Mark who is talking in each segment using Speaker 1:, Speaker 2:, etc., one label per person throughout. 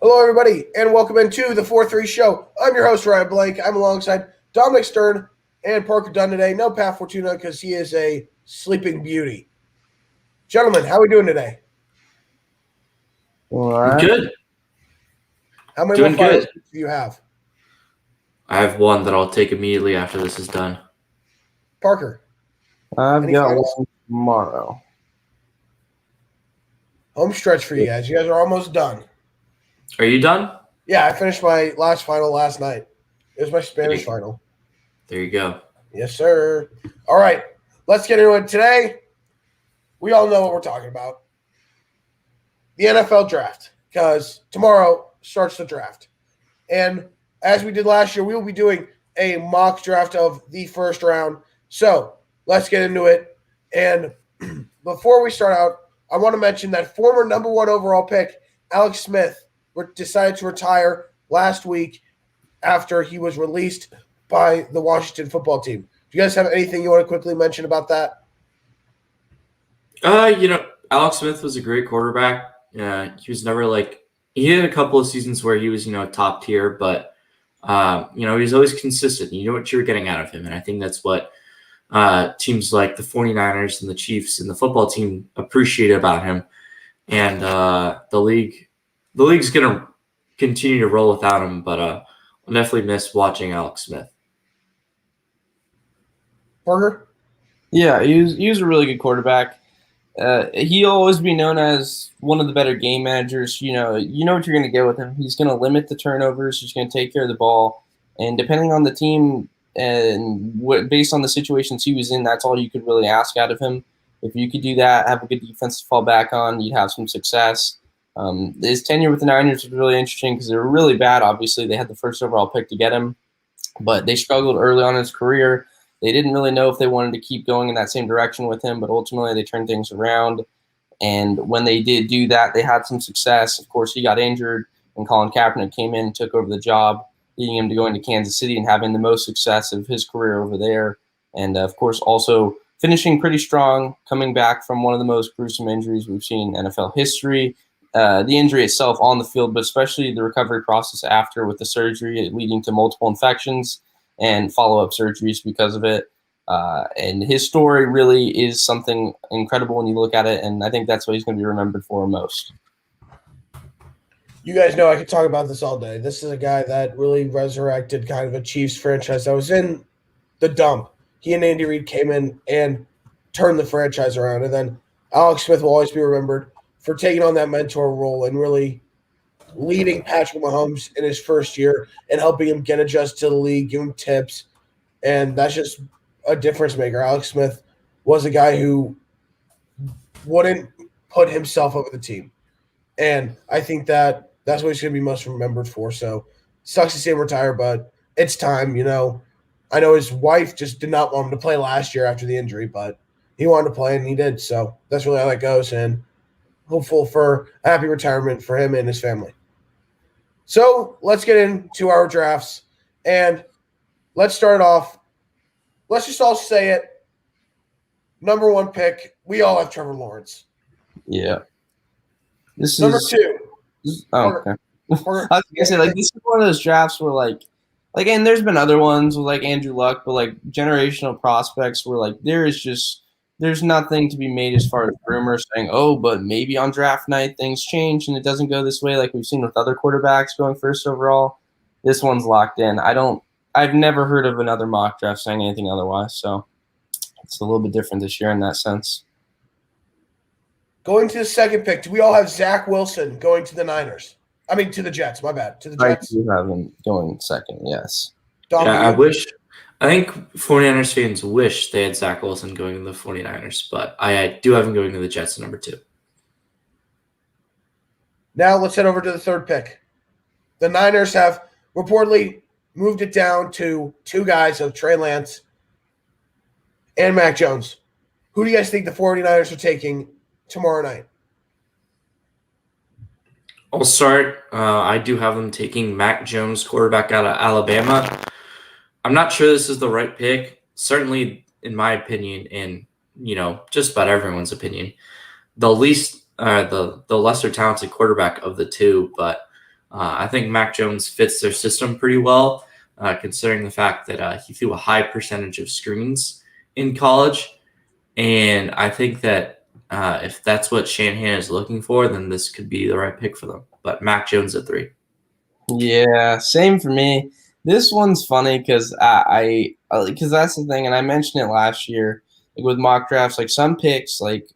Speaker 1: Hello, everybody, and welcome into the 4-3 show. I'm your host, Ryan Blank. I'm alongside Dominic Stern and Parker Dunn today. No Pat Fortuna because he is a sleeping beauty. Gentlemen, how are we doing today?
Speaker 2: All right.
Speaker 3: Good.
Speaker 1: How many
Speaker 3: Doing
Speaker 1: more finals
Speaker 3: good.
Speaker 1: do you have?
Speaker 3: I have one that I'll take immediately after this is done.
Speaker 1: Parker,
Speaker 2: I've
Speaker 1: Any
Speaker 2: got
Speaker 1: finals?
Speaker 2: one tomorrow.
Speaker 1: home stretch for you guys. You guys are almost done.
Speaker 3: Are you done?
Speaker 1: Yeah, I finished my last final last night. It was my Spanish final.
Speaker 3: There you go.
Speaker 1: Yes, sir. All right, let's get into it. Today, we all know what we're talking about. The NFL draft, because tomorrow starts the draft. And as we did last year, we will be doing a mock draft of the first round. So let's get into it. And before we start out, I want to mention that former number one overall pick, Alex Smith, decided to retire last week after he was released by the Washington football team. Do you guys have anything you want to quickly mention about that?
Speaker 3: Alex Smith was a great quarterback. He was never he had a couple of seasons where he was, top tier, but he was always consistent. You know what you were getting out of him. And I think that's what teams like the 49ers and the Chiefs and the football team appreciate about him. And the league's going to continue to roll without him, but I'll definitely miss watching Alex Smith.
Speaker 1: Parker?
Speaker 2: Yeah, he was a really good quarterback. He'll always be known as one of the better game managers. You know what you're going to get with him. He's going to limit the turnovers. He's going to take care of the ball. And depending on the team and based on the situations he was in, that's all you could really ask out of him. If you could do that, have a good defense to fall back on, you'd have some success. His tenure with the Niners was really interesting because they were really bad. Obviously, they had the first overall pick to get him, but they struggled early on in his career. They didn't really know if they wanted to keep going in that same direction with him, but ultimately they turned things around. And when they did do that, they had some success. Of course, he got injured, and Colin Kaepernick came in and took over the job, leading him to going to Kansas City and having the most success of his career over there. And, of course, also finishing pretty strong, coming back from one of the most gruesome injuries we've seen in NFL history. The injury itself on the field, but especially the recovery process after with the surgery leading to multiple infections and follow-up surgeries because of it. And his story really is something incredible when you look at it, and I think that's what he's going to be remembered for most.
Speaker 1: You guys know I could talk about this all day. This is a guy that really resurrected kind of a Chiefs franchise that was in the dump. He and Andy Reid came in and turned the franchise around. And then Alex Smith will always be remembered for taking on that mentor role and really leading Patrick Mahomes in his first year and helping him get adjusted to the league, give him tips. And that's just a difference maker. Alex Smith was a guy who wouldn't put himself over the team. And I think that's what he's going to be most remembered for. So sucks to see him retire, but it's time, I know his wife just did not want him to play last year after the injury, but he wanted to play and he did. So that's really how that goes. And hopeful for a happy retirement for him and his family. So let's get into our drafts. And let's start off. Let's just all say it. Number one pick, we all have Trevor Lawrence.
Speaker 2: Yeah.
Speaker 1: Number two.
Speaker 2: Okay. I was going to say, this is one of those drafts where, and there's been other ones with, Andrew Luck, but, generational prospects where, there's nothing to be made as far as rumors saying, oh, but maybe on draft night things change and it doesn't go this way like we've seen with other quarterbacks going first overall. This one's locked in. I've never heard of another mock draft saying anything otherwise, so it's a little bit different this year in that sense.
Speaker 1: Going to the second pick, do we all have Zach Wilson going to the Niners? I mean, to the Jets, my bad. To the Jets.
Speaker 2: I do have him going second, yes.
Speaker 3: I think 49ers fans wish they had Zach Wilson going to the 49ers, but I do have him going to the Jets at number 2.
Speaker 1: Now let's head over to the third pick. The Niners have reportedly moved it down to two guys of Trey Lance and Mac Jones. Who do you guys think the 49ers are taking tomorrow night?
Speaker 3: I'll start. I do have them taking Mac Jones, quarterback out of Alabama. I'm not sure this is the right pick. Certainly, in my opinion, and just about everyone's opinion, the lesser talented quarterback of the two. But I think Mac Jones fits their system pretty well, considering the fact that he threw a high percentage of screens in college. And I think that if that's what Shanahan is looking for, then this could be the right pick for them. But Mac Jones at 3.
Speaker 2: Yeah, same for me. This one's funny because because that's the thing, and I mentioned it last year, like with mock drafts. Like some picks, like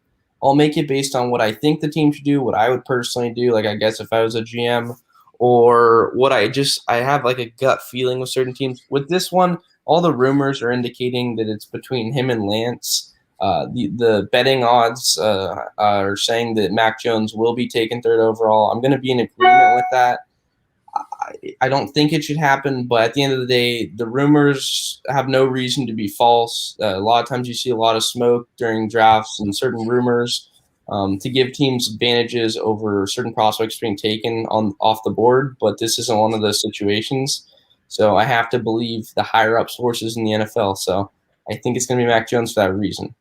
Speaker 2: I'll make it based on what I think the team should do, what I would personally do. Like I guess if I was a GM, or what I have like a gut feeling with certain teams. With this one, all the rumors are indicating that it's between him and Lance. The betting odds are saying that Mac Jones will be taken third overall. I'm going to be in agreement with that. I don't think it should happen, but at the end of the day, the rumors have no reason to be false. A lot of times you see a lot of smoke during drafts and certain rumors to give teams advantages over certain prospects being taken off the board, but this isn't one of those situations. So I have to believe the higher up sources in the NFL. So I think it's going to be Mac Jones for that reason.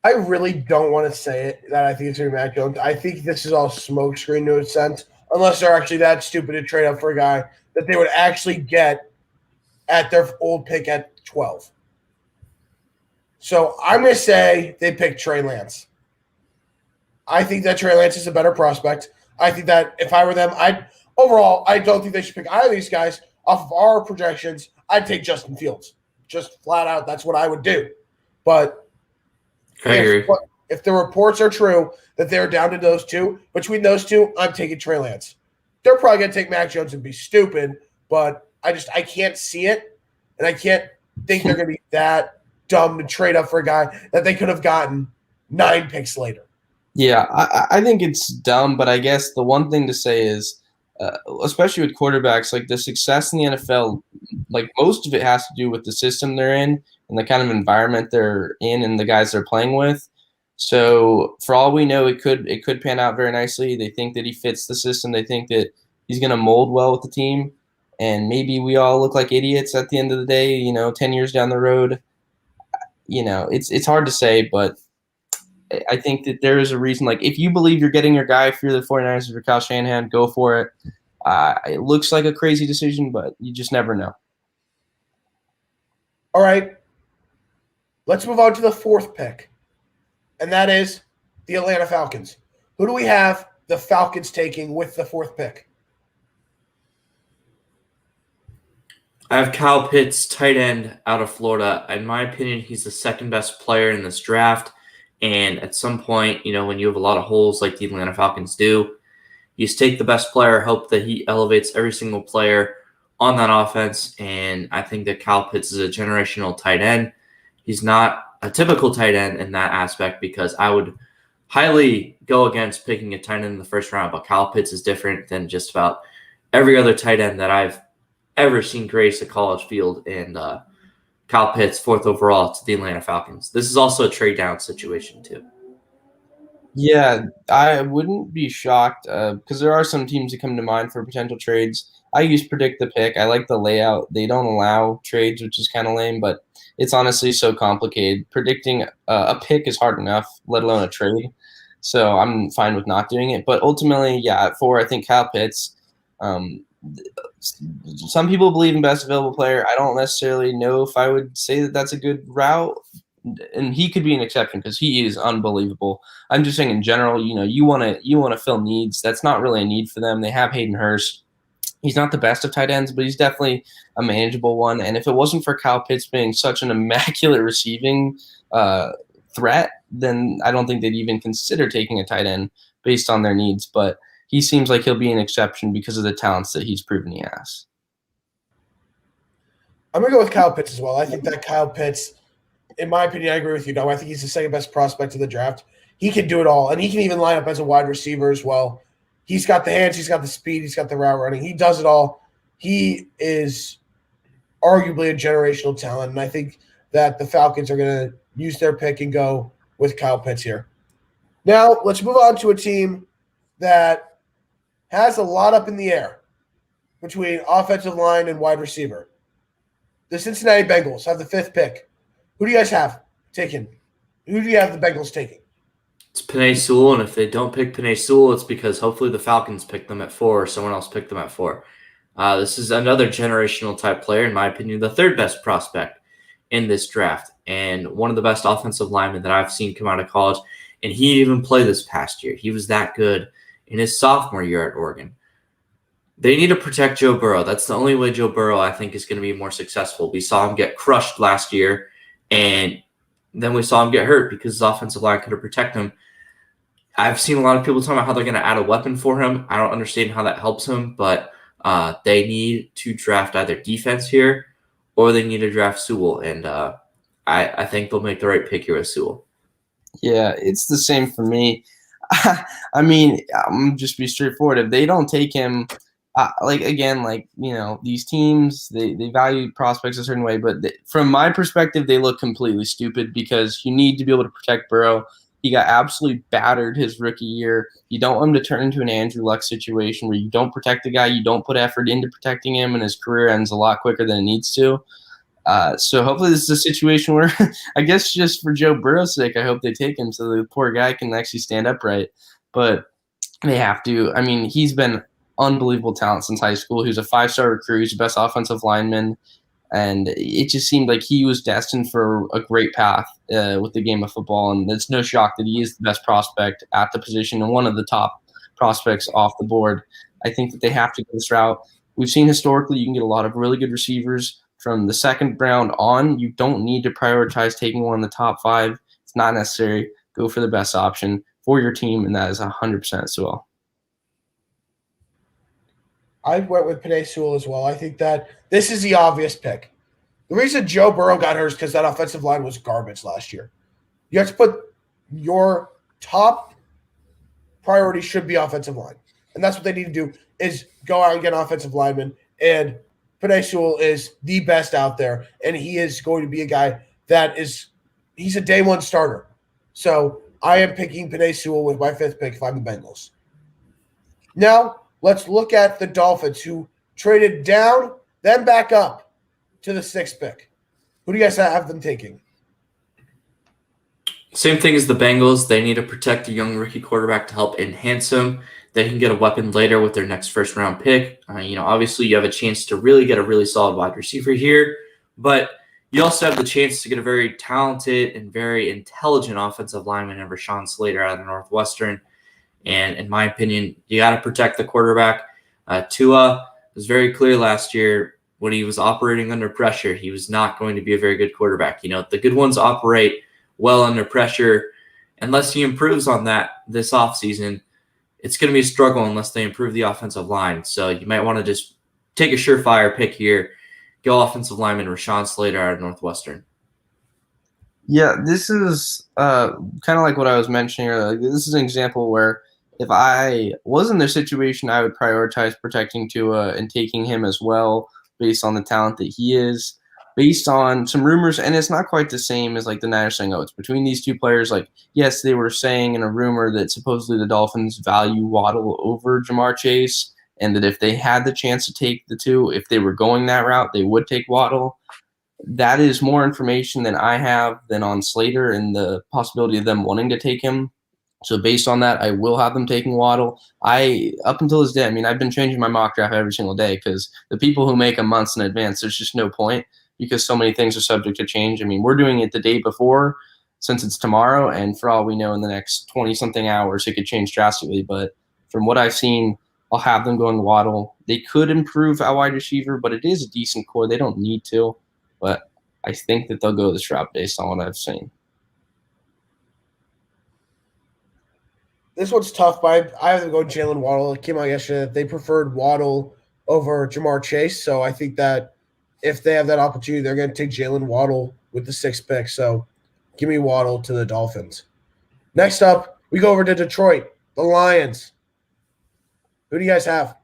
Speaker 1: I really don't want to say it that I think it's going to be Mac Jones. I think this is all smokescreen to a sense, unless they're actually that stupid to trade up for a guy that they would actually get at their old pick at 12. So I'm going to say they pick Trey Lance. I think that Trey Lance is a better prospect. I think that if I were them, I don't think they should pick either of these guys. Off of our projections, I'd take Justin Fields. Just flat out, that's what I would do. But
Speaker 3: I agree.
Speaker 1: If the reports are true that they're down to those two, between those two, I'm taking Trey Lance. They're probably going to take Mac Jones and be stupid, but I can't see it, and I can't think they're going to be that dumb to trade up for a guy that they could have gotten 9 picks later.
Speaker 2: Yeah, I think it's dumb, but I guess the one thing to say is, especially with quarterbacks, like the success in the NFL, like most of it has to do with the system they're in and the kind of environment they're in and the guys they're playing with. So for all we know, it could pan out very nicely. They think that he fits the system. They think that he's going to mold well with the team. And maybe we all look like idiots at the end of the day, 10 years down the road. It's hard to say, but I think that there is a reason. Like, if you believe you're getting your guy, if you're the 49ers, if you're Kyle Shanahan, go for it. It looks like a crazy decision, but you just never know.
Speaker 1: All right. Let's move on to the 4th pick, and that is the Atlanta Falcons. Who do we have the Falcons taking with the 4th pick?
Speaker 3: I have Kyle Pitts, tight end out of Florida. In my opinion, he's the second best player in this draft. And at some point, when you have a lot of holes like the Atlanta Falcons do, you just take the best player, hope that he elevates every single player on that offense. And I think that Kyle Pitts is a generational tight end. He's not a typical tight end in that aspect, because I would highly go against picking a tight end in the first round. But Kyle Pitts is different than just about every other tight end that I've ever seen grace a college field. And Kyle Pitts, 4th overall to the Atlanta Falcons. This is also a trade down situation too.
Speaker 2: Yeah, I wouldn't be shocked because there are some teams that come to mind for potential trades. I use Predict the Pick. I like the layout. They don't allow trades, which is kind of lame, but it's honestly so complicated. Predicting a pick is hard enough, let alone a trade. So I'm fine with not doing it. But ultimately, yeah, at 4, I think Kyle Pitts. Some people believe in best available player. I don't necessarily know if I would say that that's a good route, and he could be an exception because he is unbelievable. I'm just saying in general, you want to fill needs. That's not really a need for them. They have Hayden Hurst. He's not the best of tight ends, but he's definitely a manageable one. And if it wasn't for Kyle Pitts being such an immaculate receiving threat, then I don't think they'd even consider taking a tight end based on their needs. But he seems like he'll be an exception because of the talents that he's proven he has.
Speaker 1: I'm going to go with Kyle Pitts as well. I think that Kyle Pitts, in my opinion, I agree with you, Dom. I think he's the second best prospect of the draft. He can do it all, and he can even line up as a wide receiver as well. He's got the hands, he's got the speed, he's got the route running. He does it all. He is arguably a generational talent, and I think that the Falcons are going to use their pick and go with Kyle Pitts here. Now, let's move on to a team that has a lot up in the air between offensive line and wide receiver. The Cincinnati Bengals have the 5th pick. Who do you guys have taken? Who do you have the Bengals taking?
Speaker 3: It's Penei Sewell, and if they don't pick Penei Sewell, it's because hopefully the Falcons pick them at 4 or someone else picked them at 4. This is another generational type player, in my opinion, the third best prospect in this draft, and one of the best offensive linemen that I've seen come out of college. And he didn't even play this past year. He was that good in his sophomore year at Oregon. They need to protect Joe Burrow. That's the only way Joe Burrow, I think, is going to be more successful. We saw him get crushed last year, and then we saw him get hurt because his offensive line couldn't protect him. I've seen a lot of people talking about how they're going to add a weapon for him. I don't understand how that helps him, but they need to draft either defense here or they need to draft Sewell, and I think they'll make the right pick here with Sewell.
Speaker 2: Yeah, it's the same for me. I mean, I'm just be straightforward. If they don't take him, these teams, they value prospects a certain way, but from my perspective, they look completely stupid because you need to be able to protect Burrow. He got absolutely battered his rookie year. You don't want him to turn into an Andrew Luck situation where you don't protect the guy, you don't put effort into protecting him, and his career ends a lot quicker than it needs to. So hopefully this is a situation where, I guess just for Joe Burrow's sake, I hope they take him so the poor guy can actually stand upright. But they have to. I mean, he's been unbelievable talent since high school. He was a 5-star recruit. He's the best offensive lineman. And it just seemed like he was destined for a great path with the game of football. And it's no shock that he is the best prospect at the position and one of the top prospects off the board. I think that they have to go this route. We've seen historically you can get a lot of really good receivers from the second round on. You don't need to prioritize taking one in the top 5. It's not necessary. Go for the best option for your team, and that is 100% Sewell.
Speaker 1: I went with Penei Sewell as well. I think that this is the obvious pick. The reason Joe Burrow got hurt is because that offensive line was garbage last year. You have to put your top priority should be offensive line. And that's what they need to do is go out and get an offensive lineman. And Penei Sewell is the best out there. And he is going to be a guy that he's a day one starter. So I am picking Penei Sewell with my 5th pick if I'm the Bengals. Now, let's look at the Dolphins, who traded down, then back up to the 6th pick. Who do you guys have them taking?
Speaker 3: Same thing as the Bengals. They need to protect a young rookie quarterback to help enhance him. They can get a weapon later with their next first-round pick. Obviously, you have a chance to really get a really solid wide receiver here, but you also have the chance to get a very talented and very intelligent offensive lineman in Rashawn Slater out of Northwestern. And in my opinion, you got to protect the quarterback. Tua was very clear last year when he was operating under pressure. He was not going to be a very good quarterback. The good ones operate well under pressure. Unless he improves on that this offseason, it's going to be a struggle unless they improve the offensive line. So you might want to just take a surefire pick here. Go offensive lineman Rashawn Slater out of Northwestern.
Speaker 2: Yeah, this is kind of like what I was mentioning earlier. This is an example where if I was in their situation, I would prioritize protecting Tua and taking him as well based on the talent that he is. Based on some rumors, and it's not quite the same as like the Niners saying, oh, it's between these two players. Like, yes, they were saying in a rumor that supposedly the Dolphins value Waddle over Jamar Chase, and that if they had the chance to take the two, if they were going that route, they would take Waddle. That is more information than I have than on Slater and the possibility of them wanting to take him. So based on that, I will have them taking Waddle. Up until this day, I've been changing my mock draft every single day because the people who make them months in advance, there's just no point because so many things are subject to change. We're doing it the day before since it's tomorrow, and for all we know, in the next 20-something hours, it could change drastically. But from what I've seen, I'll have them going Waddle. They could improve at wide receiver, but it is a decent core. They don't need to, but I think that they'll go this route based on what I've seen.
Speaker 1: This one's tough, but I have them go Jalen Waddle. It came out yesterday that they preferred Waddle over Jamar Chase, so I think that if they have that opportunity, they're going to take Jalen Waddle with the 6th pick. So give me Waddle to the Dolphins. Next up, we go over to Detroit, the Lions. Who do you guys have?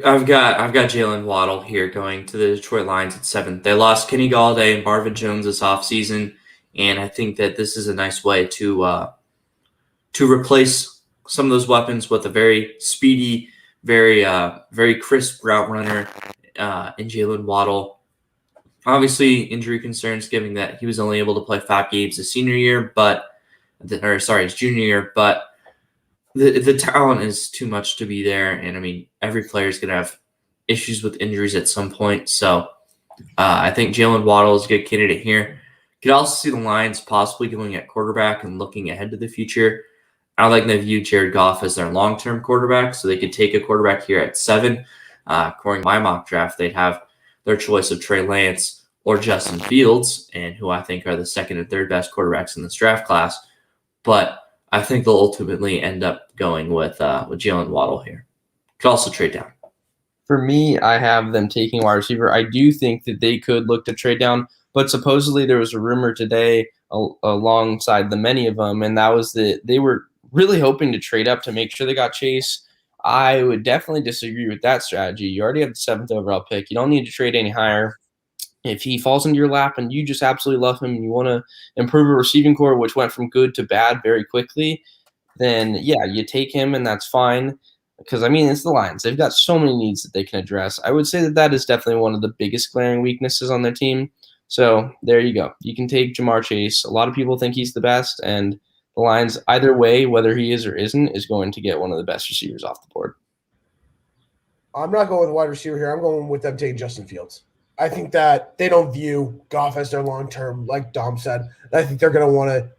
Speaker 3: I've got Jalen Waddle here going to the Detroit Lions at 7th. They lost Kenny Galladay and Marvin Jones this offseason, and I think that this is a nice way to replace some of those weapons with a very speedy, very crisp route runner in Jalen Waddle. Obviously, injury concerns, given that he was only able to play 5 games his senior year, his junior year. But the talent is too much to be there, and I mean, every player is going to have issues with injuries at some point. So I think Jalen Waddle is a good candidate here. Could also see the Lions possibly going at quarterback and looking ahead to the future. I don't think they view Jared Goff as their long-term quarterback, so they could take a quarterback here at 7. According to my mock draft, they'd have their choice of Trey Lance or Justin Fields, and who I think are the second and third best quarterbacks in this draft class. But I think they'll ultimately end up going with Jalen Waddle here. Could also trade down.
Speaker 2: For me, I have them taking wide receiver. I do think that they could look to trade down, but supposedly there was a rumor today alongside the many of them, and that was that they were really hoping to trade up to make sure they got Chase. I would definitely disagree with that strategy. You already have the 7th overall pick. You don't need to trade any higher. If he falls into your lap and you just absolutely love him and you want to improve a receiving core, which went from good to bad very quickly, then yeah, you take him and that's fine. Because, I mean, it's the Lions. They've got so many needs that they can address. I would say that that is definitely one of the biggest glaring weaknesses on their team. So there you go. You can take Jamar Chase. A lot of people think he's the best, and the Lions, either way, whether he is or isn't, is going to get one of the best receivers off the board.
Speaker 1: I'm not going with wide receiver here. I'm going with them taking Justin Fields. I think that they don't view Goff as their long-term, like Dom said. And I think they're going to want to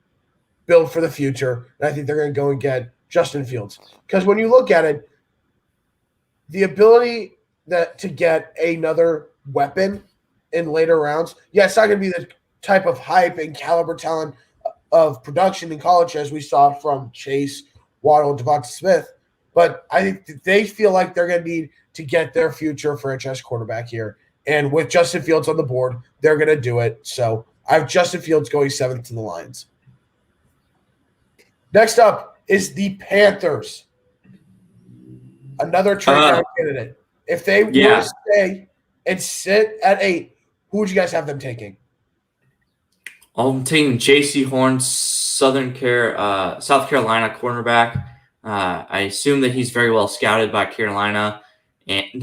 Speaker 1: build for the future. And I think they're going to go and get Justin Fields. Because when you look at it, the ability to get another weapon in later rounds, yeah, it's not going to be the type of hype and caliber talent of production in college as we saw from Chase, Waddle, and Devonta Smith. But I think they feel like they're going to need to get their future franchise quarterback here. And with Justin Fields on the board, they're going to do it. So I have Justin Fields going 7th to the Lions. Next up is the Panthers. Another trade down candidate. If they were to stay and sit at 8, who would you guys have them taking?
Speaker 3: I'm taking J.C. Horn, South Carolina cornerback. I assume that he's very well scouted by Carolina. And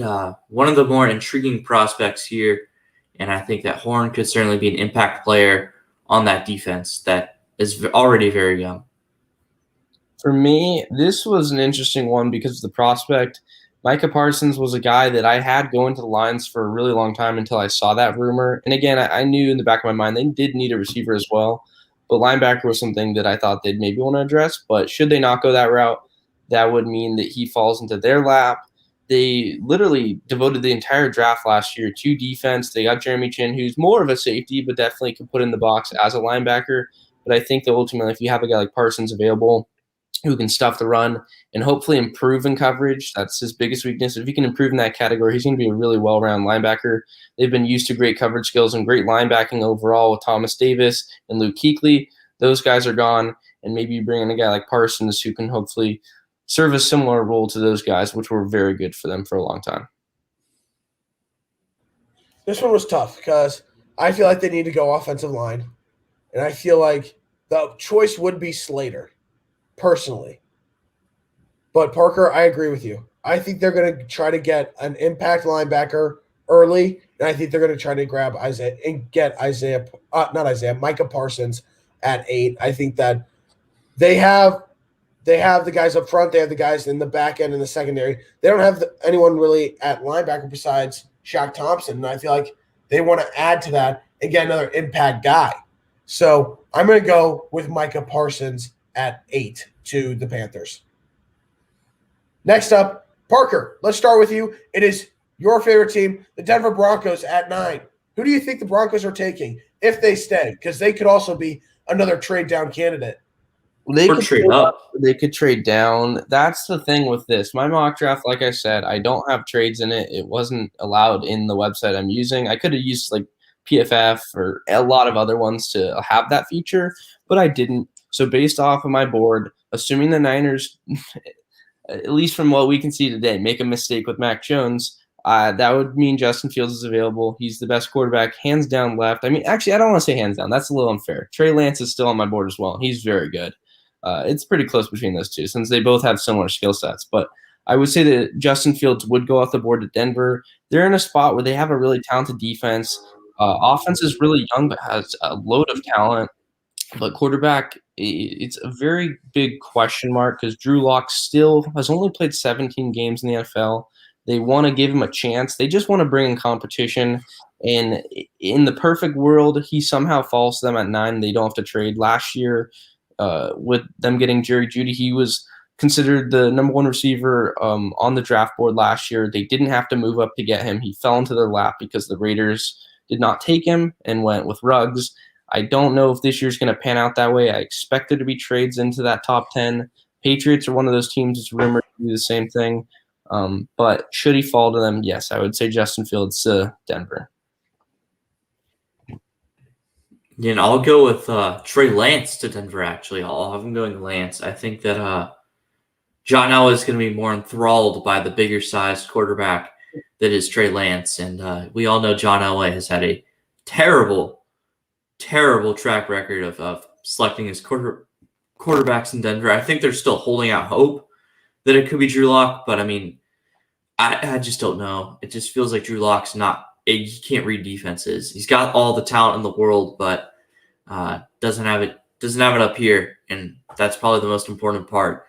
Speaker 3: one of the more intriguing prospects here, and I think that Horn could certainly be an impact player on that defense that is already very young.
Speaker 2: For me, this was an interesting one because of the prospect. Micah Parsons was a guy that I had going to the Lions for a really long time until I saw that rumor. And again, I knew in the back of my mind they did need a receiver as well. But linebacker was something that I thought they'd maybe want to address. But should they not go that route, that would mean that he falls into their lap. They literally devoted the entire draft last year to defense. They got Jeremy Chin, who's more of a safety, but definitely could put in the box as a linebacker. But I think that ultimately, if you have a guy like Parsons available who can stuff the run and hopefully improve in coverage, that's his biggest weakness. If he can improve in that category, he's going to be a really well-rounded linebacker. They've been used to great coverage skills and great linebacking overall with Thomas Davis and Luke Kuechly. Those guys are gone, and maybe you bring in a guy like Parsons who can hopefully serve a similar role to those guys, which were very good for them for a long time.
Speaker 1: This one was tough because I feel like they need to go offensive line, and I feel like the choice would be Slater, personally. But Parker, I agree with you. I think they're going to try to get an impact linebacker early, and I think they're going to try to grab Isaiah and get Micah Parsons at 8. I think that they have the guys up front. They have the guys in the back end and the secondary. They don't have anyone really at linebacker besides Shaq Thompson, and I feel like they want to add to that and get another impact guy. So I'm going to go with Micah Parsons at 8 to the Panthers. Next up, Parker, let's start with you. It is your favorite team, the Denver Broncos, at 9. Who do you think the Broncos are taking if they stay? Because they could also be another trade down candidate.
Speaker 2: They could trade up. They could trade down. That's the thing with this. My mock draft, like I said, I don't have trades in it. It wasn't allowed in the website I'm using. I could have used like PFF or a lot of other ones to have that feature, but I didn't. So based off of my board, assuming the Niners, at least from what we can see today, make a mistake with Mac Jones, that would mean Justin Fields is available. He's the best quarterback, hands down left. I mean, actually, I don't want to say hands down. That's a little unfair. Trey Lance is still on my board as well. He's very good. It's pretty close between those two since they both have similar skill sets. But I would say that Justin Fields would go off the board to Denver. They're in a spot where they have a really talented defense. Offense is really young, but has a load of talent. But quarterback, it's a very big question mark because Drew Lock still has only played 17 games in the NFL. They want to give him a chance. They just want to bring in competition. And in the perfect world, he somehow falls to them at 9. They don't have to trade. Last year, with them getting Jerry Jeudy, he was considered the number 1 receiver on the draft board last year. They didn't have to move up to get him. He fell into their lap because the Raiders did not take him and went with Ruggs. I don't know if this year's going to pan out that way. I expect there to be trades into that top 10. Patriots are one of those teams that's rumored to do the same thing. But should he fall to them, yes, I would say Justin Fields to Denver.
Speaker 3: Yeah, and I'll go with Trey Lance to Denver, actually. I'll have him going Lance. I think that John Elway is going to be more enthralled by the bigger-sized quarterback that is Trey Lance. And we all know John Elway has had a terrible track record of selecting his quarterbacks in Denver. I think they're still holding out hope that it could be Drew Lock, but I mean, I just don't know. It just feels like Drew Lock's he can't read defenses. He's got all the talent in the world, but doesn't have it up here, and that's probably the most important part.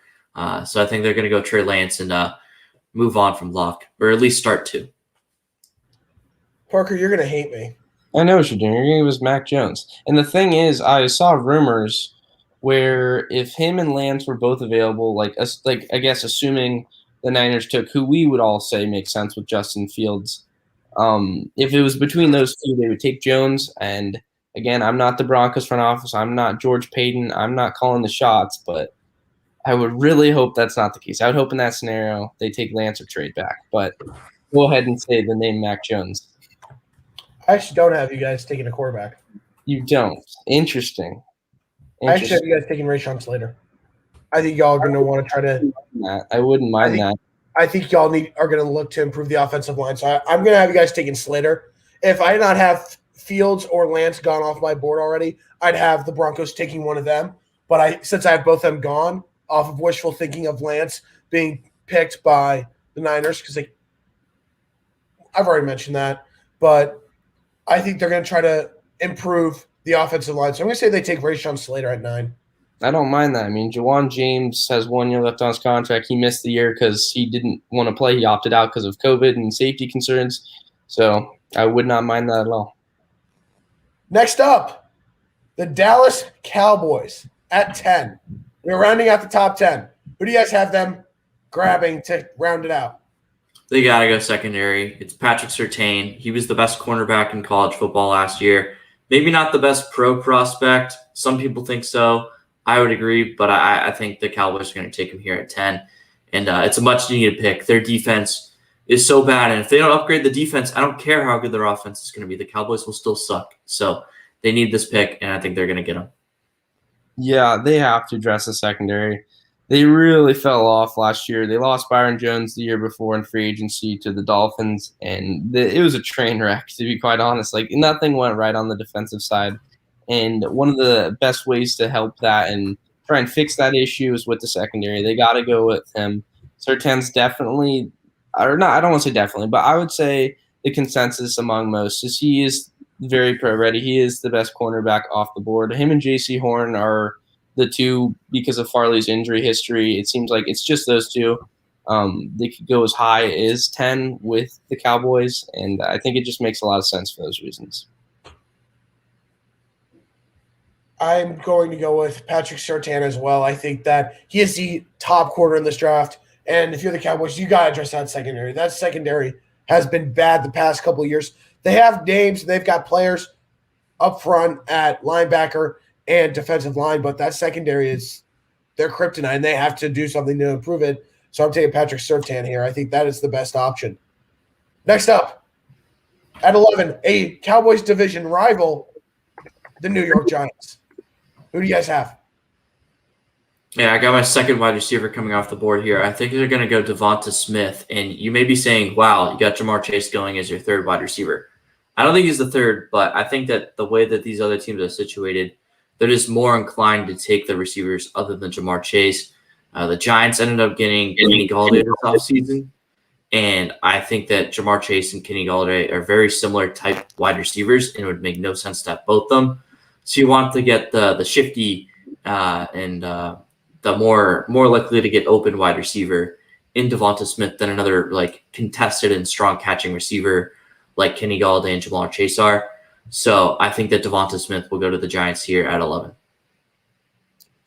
Speaker 3: So I think they're going to go Trey Lance and move on from Lock, or at least start to.
Speaker 1: Parker, you're going to hate me.
Speaker 2: I know what you're doing. You're going to give us Mac Jones. And the thing is, I saw rumors where if him and Lance were both available, like I guess assuming the Niners took who we would all say makes sense with Justin Fields, if it was between those two, they would take Jones. And again, I'm not the Broncos front office. I'm not George Payton. I'm not calling the shots, but I would really hope that's not the case. I would hope in that scenario they take Lance or trade back. But go ahead and say the name Mac Jones.
Speaker 1: I actually don't have you guys taking a quarterback.
Speaker 2: You don't. Interesting.
Speaker 1: I actually have you guys taking Rashawn Slater. I think y'all are going to want to try to
Speaker 2: – I wouldn't mind that.
Speaker 1: I think y'all are going to look to improve the offensive line. So I'm going to have you guys taking Slater. If I did not have Fields or Lance gone off my board already, I'd have the Broncos taking one of them. But since I have both of them gone off of wishful thinking of Lance being picked by the Niners, because I've already mentioned that. But I think they're going to try to improve the offensive line. So I'm going to say they take Rashawn Slater at 9.
Speaker 2: I don't mind that. I mean, Jawan James has 1 year left on his contract. He missed the year because he didn't want to play. He opted out because of COVID and safety concerns. So I would not mind that at all.
Speaker 1: Next up, the Dallas Cowboys at 10. We're rounding out the top 10. Who do you guys have them grabbing to round it out?
Speaker 3: They got to go secondary. It's Patrick Surtain. He was the best cornerback in college football last year. Maybe not the best pro prospect. Some people think so. I would agree, but I think the Cowboys are going to take him here at 10. And it's a much-needed pick. Their defense is so bad, and if they don't upgrade the defense, I don't care how good their offense is going to be. The Cowboys will still suck. So they need this pick, and I think they're going to get him.
Speaker 2: Yeah, they have to address the secondary. They really fell off last year. They lost Byron Jones the year before in free agency to the Dolphins, and it was a train wreck, to be quite honest. Like, nothing went right on the defensive side. And one of the best ways to help that and try and fix that issue is with the secondary. They got to go with him. Surtain's definitely – or not, I don't want to say definitely, but I would say the consensus among most is he is very pro-ready. He is the best cornerback off the board. Him and J.C. Horn are the two because of Farley's injury history. It seems like it's just those two. They could go as high as 10 with the Cowboys, and I think it just makes a lot of sense for those reasons.
Speaker 1: I'm going to go with Patrick Surtain as well. I think that he is the top corner in this draft. And if you're the Cowboys, you got to address that secondary. That secondary has been bad the past couple of years. They have names. They've got players up front at linebacker and defensive line, but that secondary is their kryptonite, and they have to do something to improve it. So I'm taking Patrick Surtain here. I think that is the best option. Next up, at 11, a Cowboys division rival, the New York Giants. Who do you guys have?
Speaker 3: Yeah, I got my second wide receiver coming off the board here. I think they're going to go Devonta Smith. And you may be saying, wow, you got Jamar Chase going as your third wide receiver. I don't think he's the third, but I think that the way that these other teams are situated, they're just more inclined to take the receivers other than Jamar Chase. The Giants ended up getting Kenny Golladay this offseason. And I think that Jamar Chase and Kenny Galladay are very similar type wide receivers, and it would make no sense to have both of them. So you want to get the shifty and the more likely to get open wide receiver in Devonta Smith than another like contested and strong catching receiver like Kenny Galladay and Jamar Chase are. So I think that Devonta Smith will go to the Giants here at 11.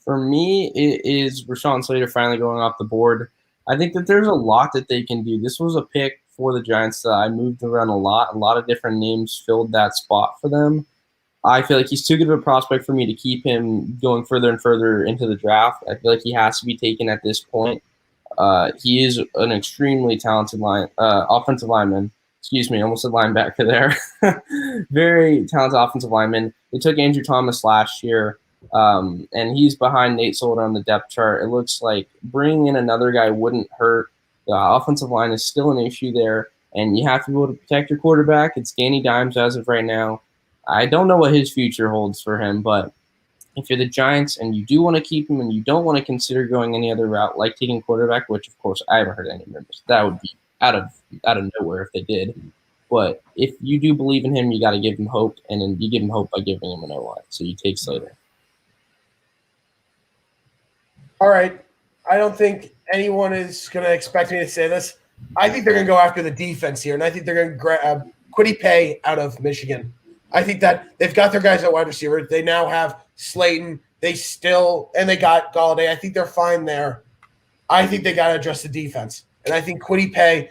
Speaker 2: For me, it is Rashawn Slater finally going off the board. I think that there's a lot that they can do. This was a pick for the Giants that I moved around a lot. A lot of different names filled that spot for them. I feel like he's too good of a prospect for me to keep him going further and further into the draft. I feel like he has to be taken at this point. He is an extremely talented offensive lineman. Excuse me, almost a linebacker there. Very talented offensive lineman. They took Andrew Thomas last year, and he's behind Nate Solder on the depth chart. It looks like bringing in another guy wouldn't hurt. The offensive line is still an issue there, and you have to be able to protect your quarterback. It's Danny Dimes as of right now. I don't know what his future holds for him, but if you're the Giants and you do want to keep him and you don't want to consider going any other route like taking quarterback, which of course I haven't heard any members, that would be out of nowhere if they did. But if you do believe in him, you got to give him hope, and then you give him hope by giving him an O-line. So you take Slater.
Speaker 1: All right. I don't think anyone is going to expect me to say this. I think they're going to go after the defense here, and I think they're going to grab Kwity Paye out of Michigan. I think that they've got their guys at wide receiver. They now have Slayton. They got Galladay. I think they're fine there. I think they got to address the defense. And I think Kwity Paye,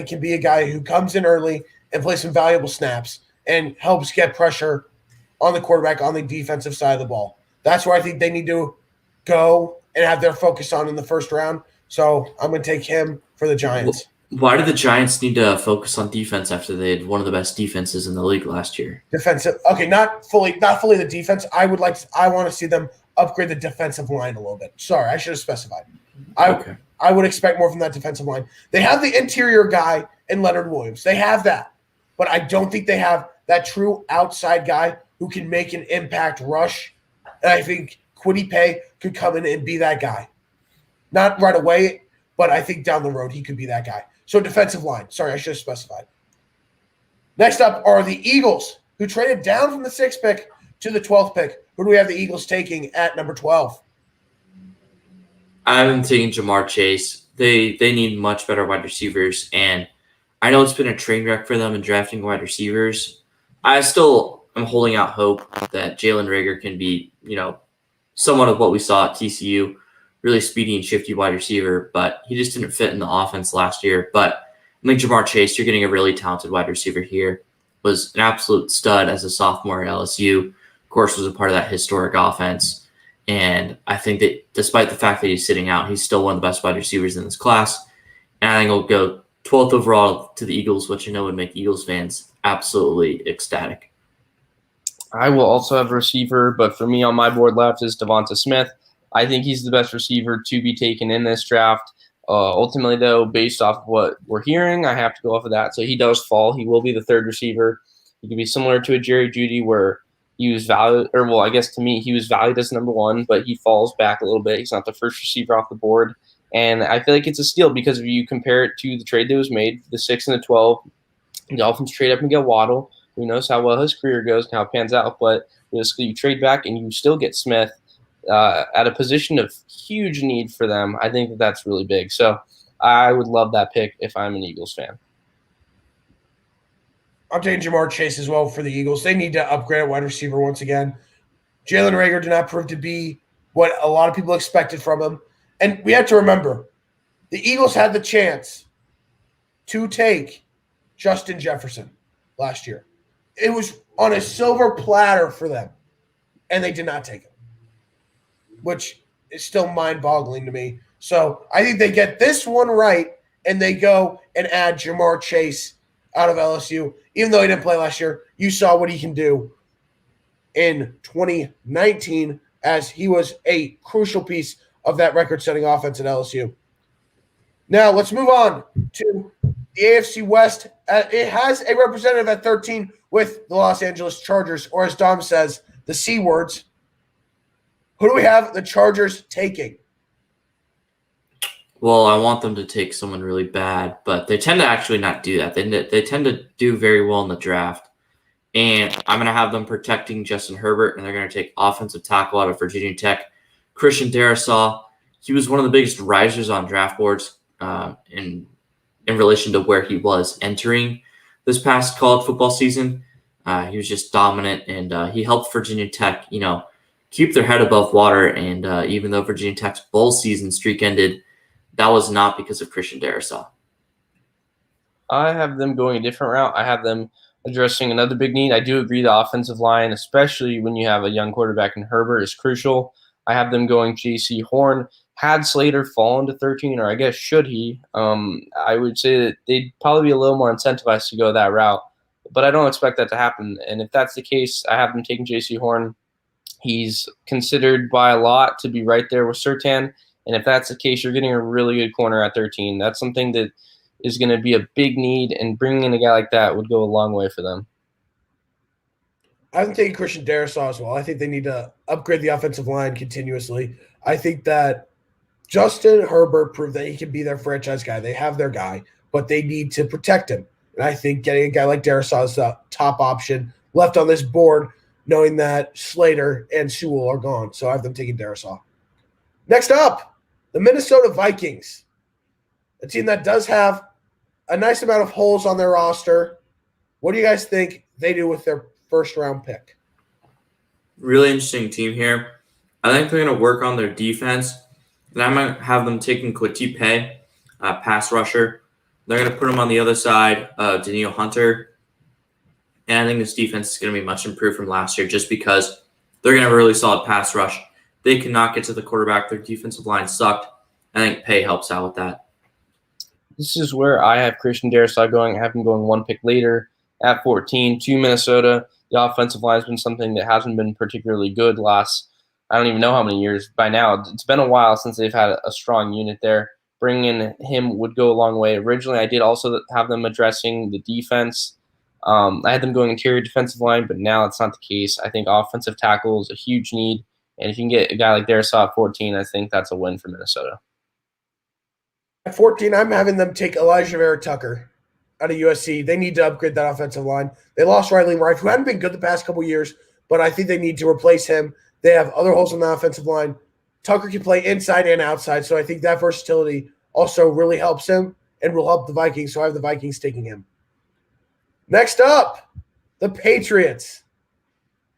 Speaker 1: can be a guy who comes in early and plays some valuable snaps and helps get pressure on the quarterback on the defensive side of the ball. That's where I think they need to go and have their focus on in the first round. So I'm going to take him for the Giants.
Speaker 3: Why do the Giants need to focus on defense after they had one of the best defenses in the league last year?
Speaker 1: Defensive. Okay, not fully the defense. I want to see them upgrade the defensive line a little bit. Sorry, I should have specified. I would expect more from that defensive line. They have the interior guy in Leonard Williams. They have that. But I don't think they have that true outside guy who can make an impact rush. And I think Kwity Paye could come in and be that guy. Not right away, but I think down the road he could be that guy. So defensive line. Sorry, I should have specified. Next up are the Eagles, who traded down from the 6th pick to the 12th pick. Who do we have the Eagles taking at number 12?
Speaker 3: I'm taking Jamar Chase. They need much better wide receivers, and I know it's been a train wreck for them in drafting wide receivers. I still am holding out hope that Jalen Reagor can be, somewhat of what we saw at TCU, really speedy and shifty wide receiver, but he just didn't fit in the offense last year. But I think Jamar Chase, you're getting a really talented wide receiver here, was an absolute stud as a sophomore at LSU. Of course, was a part of that historic offense. And I think that despite the fact that he's sitting out, he's still one of the best wide receivers in this class. And I think he'll go 12th overall to the Eagles, which I know would make Eagles fans absolutely ecstatic.
Speaker 2: I will also have a receiver, but for me on my board left is Devonta Smith. I think he's the best receiver to be taken in this draft. Ultimately, though, based off of what we're hearing, I have to go off of that. So he does fall. He will be the 3rd receiver. He could be similar to a Jerry Jeudy where he was valued, or well, I guess to me, he was valued as number 1, but he falls back a little bit. He's not the first receiver off the board. And I feel like it's a steal because if you compare it to the trade that was made, the 6 and the 12, the Dolphins trade up and get Waddle. Who knows how well his career goes and how it pans out, but basically you trade back and you still get Smith at a position of huge need for them. I think that's really big. So I would love that pick if I'm an Eagles fan.
Speaker 1: I'm taking Jamar Chase as well for the Eagles. They need to upgrade at wide receiver once again. Jalen Reagor did not prove to be what a lot of people expected from him. And we have to remember, the Eagles had the chance to take Justin Jefferson last year. It was on a silver platter for them, and they did not take him, which is still mind-boggling to me. So I think they get this one right, and they go and add Jamar Chase out of LSU. Even though he didn't play last year, you saw what he can do in 2019 as he was a crucial piece of that record-setting offense at LSU. Now let's move on to the AFC West. It has a representative at 13 with the Los Angeles Chargers, or as Dom says, the C words. Who do we have the Chargers taking?
Speaker 3: Well, I want them to take someone really bad, but they tend to actually not do that. They tend to do very well in the draft. And I'm going to have them protecting Justin Herbert, and they're going to take offensive tackle out of Virginia Tech, Christian Darrisaw. He was one of the biggest risers on draft boards in relation to where he was entering this past college football season. He was just dominant, and he helped Virginia Tech, keep their head above water. And even though Virginia Tech's bowl season streak ended, that was not because of Christian Darrisaw.
Speaker 2: I have them going a different route. I have them addressing another big need. I do agree the offensive line, especially when you have a young quarterback in Herbert, is crucial. I have them going J.C. Horn. Had Slater fallen to 13, or I guess should he, I would say that they'd probably be a little more incentivized to go that route. But I don't expect that to happen. And if that's the case, I have them taking J.C. Horn. He's considered by a lot to be right there with Surtain. And if that's the case, you're getting a really good corner at 13. That's something that is going to be a big need, and bringing in a guy like that would go a long way for them.
Speaker 1: I'm taking Christian Darrisaw as well. I think they need to upgrade the offensive line continuously. I think that Justin Herbert proved that he can be their franchise guy. They have their guy, but they need to protect him. And I think getting a guy like Darrisaw is the top option left on this board, knowing that Slater and Sewell are gone. So I have them taking Darrisaw. Next up, the Minnesota Vikings, a team that does have a nice amount of holes on their roster. What do you guys think they do with their first-round pick?
Speaker 3: Really interesting team here. I think they're going to work on their defense, and I'm going to have them taking Kwity Paye, pass rusher. They're going to put him on the other side of Danielle Hunter, and I think this defense is going to be much improved from last year just because they're going to have a really solid pass rush. They cannot get to the quarterback. Their defensive line sucked. I think Paye helps out with that.
Speaker 2: This is where I have Christian Darrisaw going. I have him going one pick later at 14 to Minnesota. The offensive line has been something that hasn't been particularly good last, I don't even know how many years by now. It's been a while since they've had a strong unit there. Bringing in him would go a long way. Originally, I did also have them addressing the defense. I had them going interior defensive line, but now it's not the case. I think offensive tackle is a huge need. And if you can get a guy like Darrisaw at 14, I think that's a win for Minnesota.
Speaker 1: At 14, I'm having them take Elijah Vera Tucker out of USC. They need to upgrade that offensive line. They lost Riley Rife, who hadn't been good the past couple years, but I think they need to replace him. They have other holes on the offensive line. Tucker can play inside and outside, so I think that versatility also really helps him and will help the Vikings, so I have the Vikings taking him. Next up, the Patriots,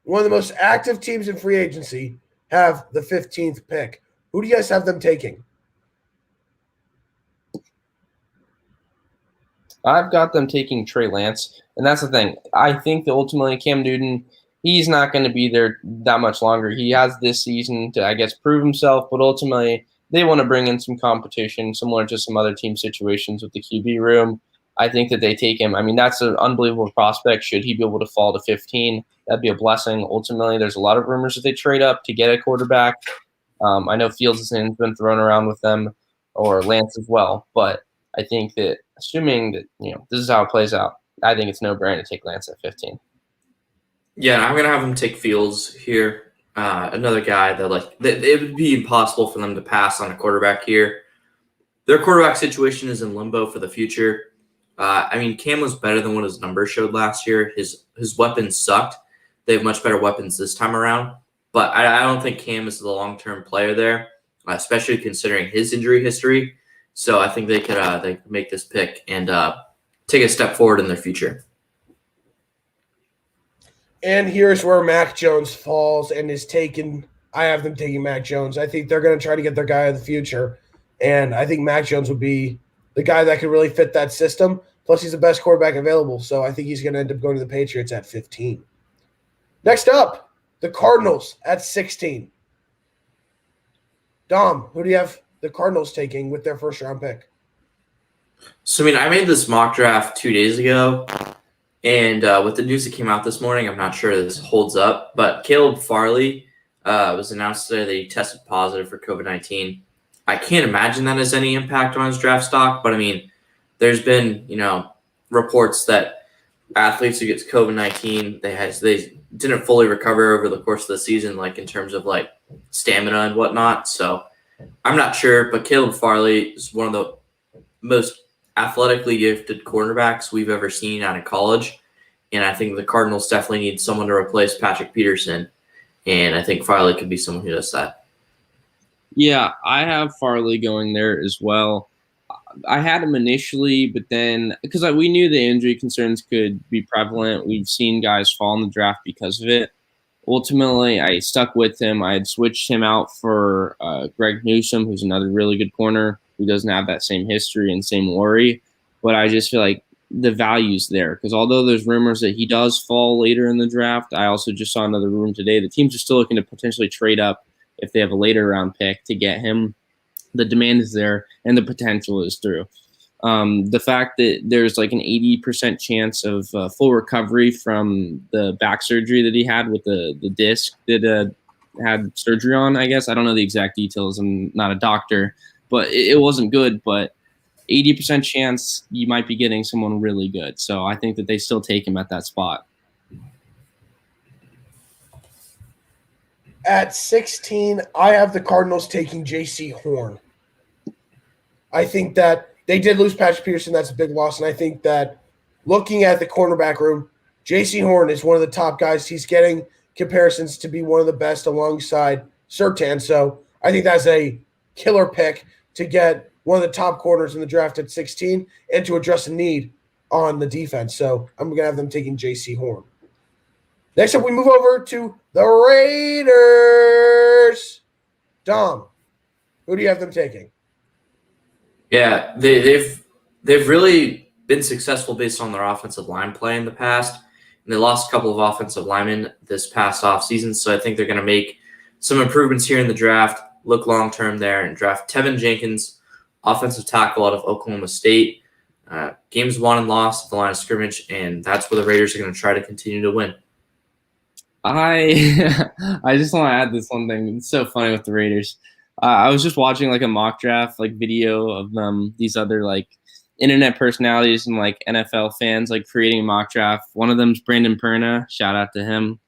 Speaker 1: one of the most active teams in free agency, have the 15th pick. Who do you guys have them taking?
Speaker 2: I've got them taking Trey Lance, and that's the thing. I think that ultimately Cam Newton, he's not going to be there that much longer. He has this season to, I guess, prove himself, but ultimately they want to bring in some competition, similar to some other team situations with the QB room. I think that they take him. I mean, that's an unbelievable prospect. Should he be able to fall to 15, that'd be a blessing. Ultimately, there's a lot of rumors that they trade up to get a quarterback. I know Fields has been thrown around with them, or Lance as well, but I think that assuming that, this is how it plays out, I think it's no-brainer to take Lance at 15.
Speaker 3: Yeah, I'm going to have them take Fields here. Another guy that, it would be impossible for them to pass on a quarterback here. Their quarterback situation is in limbo for the future. Cam was better than what his numbers showed last year. His weapons sucked. They have much better weapons this time around. But I don't think Cam is the long-term player there, especially considering his injury history. So I think they could make this pick and take a step forward in their future.
Speaker 1: And here's where Mac Jones falls and is taken. I have them taking Mac Jones. I think they're going to try to get their guy of the future. And I think Mac Jones would be the guy that could really fit that system. Plus, he's the best quarterback available. So I think he's going to end up going to the Patriots at 15. Next up, the Cardinals at 16. Dom, who do you have the Cardinals taking with their first-round pick?
Speaker 3: So, I made this mock draft 2 days ago. And with the news that came out this morning, I'm not sure this holds up. But Caleb Farley was announced today that he tested positive for COVID-19. I can't imagine that has any impact on his draft stock. But, there's been, reports that athletes who get COVID-19, they didn't fully recover over the course of the season, in terms of, stamina and whatnot. So I'm not sure, but Caleb Farley is one of the most athletically gifted cornerbacks we've ever seen out of college. And I think the Cardinals definitely need someone to replace Patrick Peterson. And I think Farley could be someone who does that.
Speaker 2: Yeah, I have Farley going there as well. I had him initially, but then because we knew the injury concerns could be prevalent, we've seen guys fall in the draft because of it. Ultimately, I stuck with him. I had switched him out for Greg Newsome, who's another really good corner who doesn't have that same history and same worry. But I just feel like the value's there because although there's rumors that he does fall later in the draft, I also just saw another rumor today. The teams are still looking to potentially trade up if they have a later round pick to get him. The demand is there and the potential is through. The fact that there's like an 80% chance of full recovery from the back surgery that he had with the disc that had surgery on, I guess. I don't know the exact details. I'm not a doctor, but it wasn't good. But 80% chance you might be getting someone really good. So I think that they still take him at that spot.
Speaker 1: At 16, I have the Cardinals taking J.C. Horn. I think that they did lose Patrick Peterson. That's a big loss. And I think that looking at the cornerback room, J.C. Horn is one of the top guys. He's getting comparisons to be one of the best alongside Surtain. So I think that's a killer pick to get one of the top corners in the draft at 16 and to address a need on the defense. So I'm going to have them taking J.C. Horn. Next up, we move over to the Raiders. Dom, who do you have them taking?
Speaker 3: Yeah, they've really been successful based on their offensive line play in the past. And they lost a couple of offensive linemen this past offseason, so I think they're going to make some improvements here in the draft, look long-term there, and draft Tevin Jenkins, offensive tackle out of Oklahoma State. Games won and lost at the line of scrimmage, and that's where the Raiders are going to try to continue to win.
Speaker 2: I just want to add this one thing. It's so funny with the Raiders. I was just watching like a mock draft like video of these other like internet personalities and like NFL fans like creating a mock draft. One of them's Brandon Perna. Shout out to him.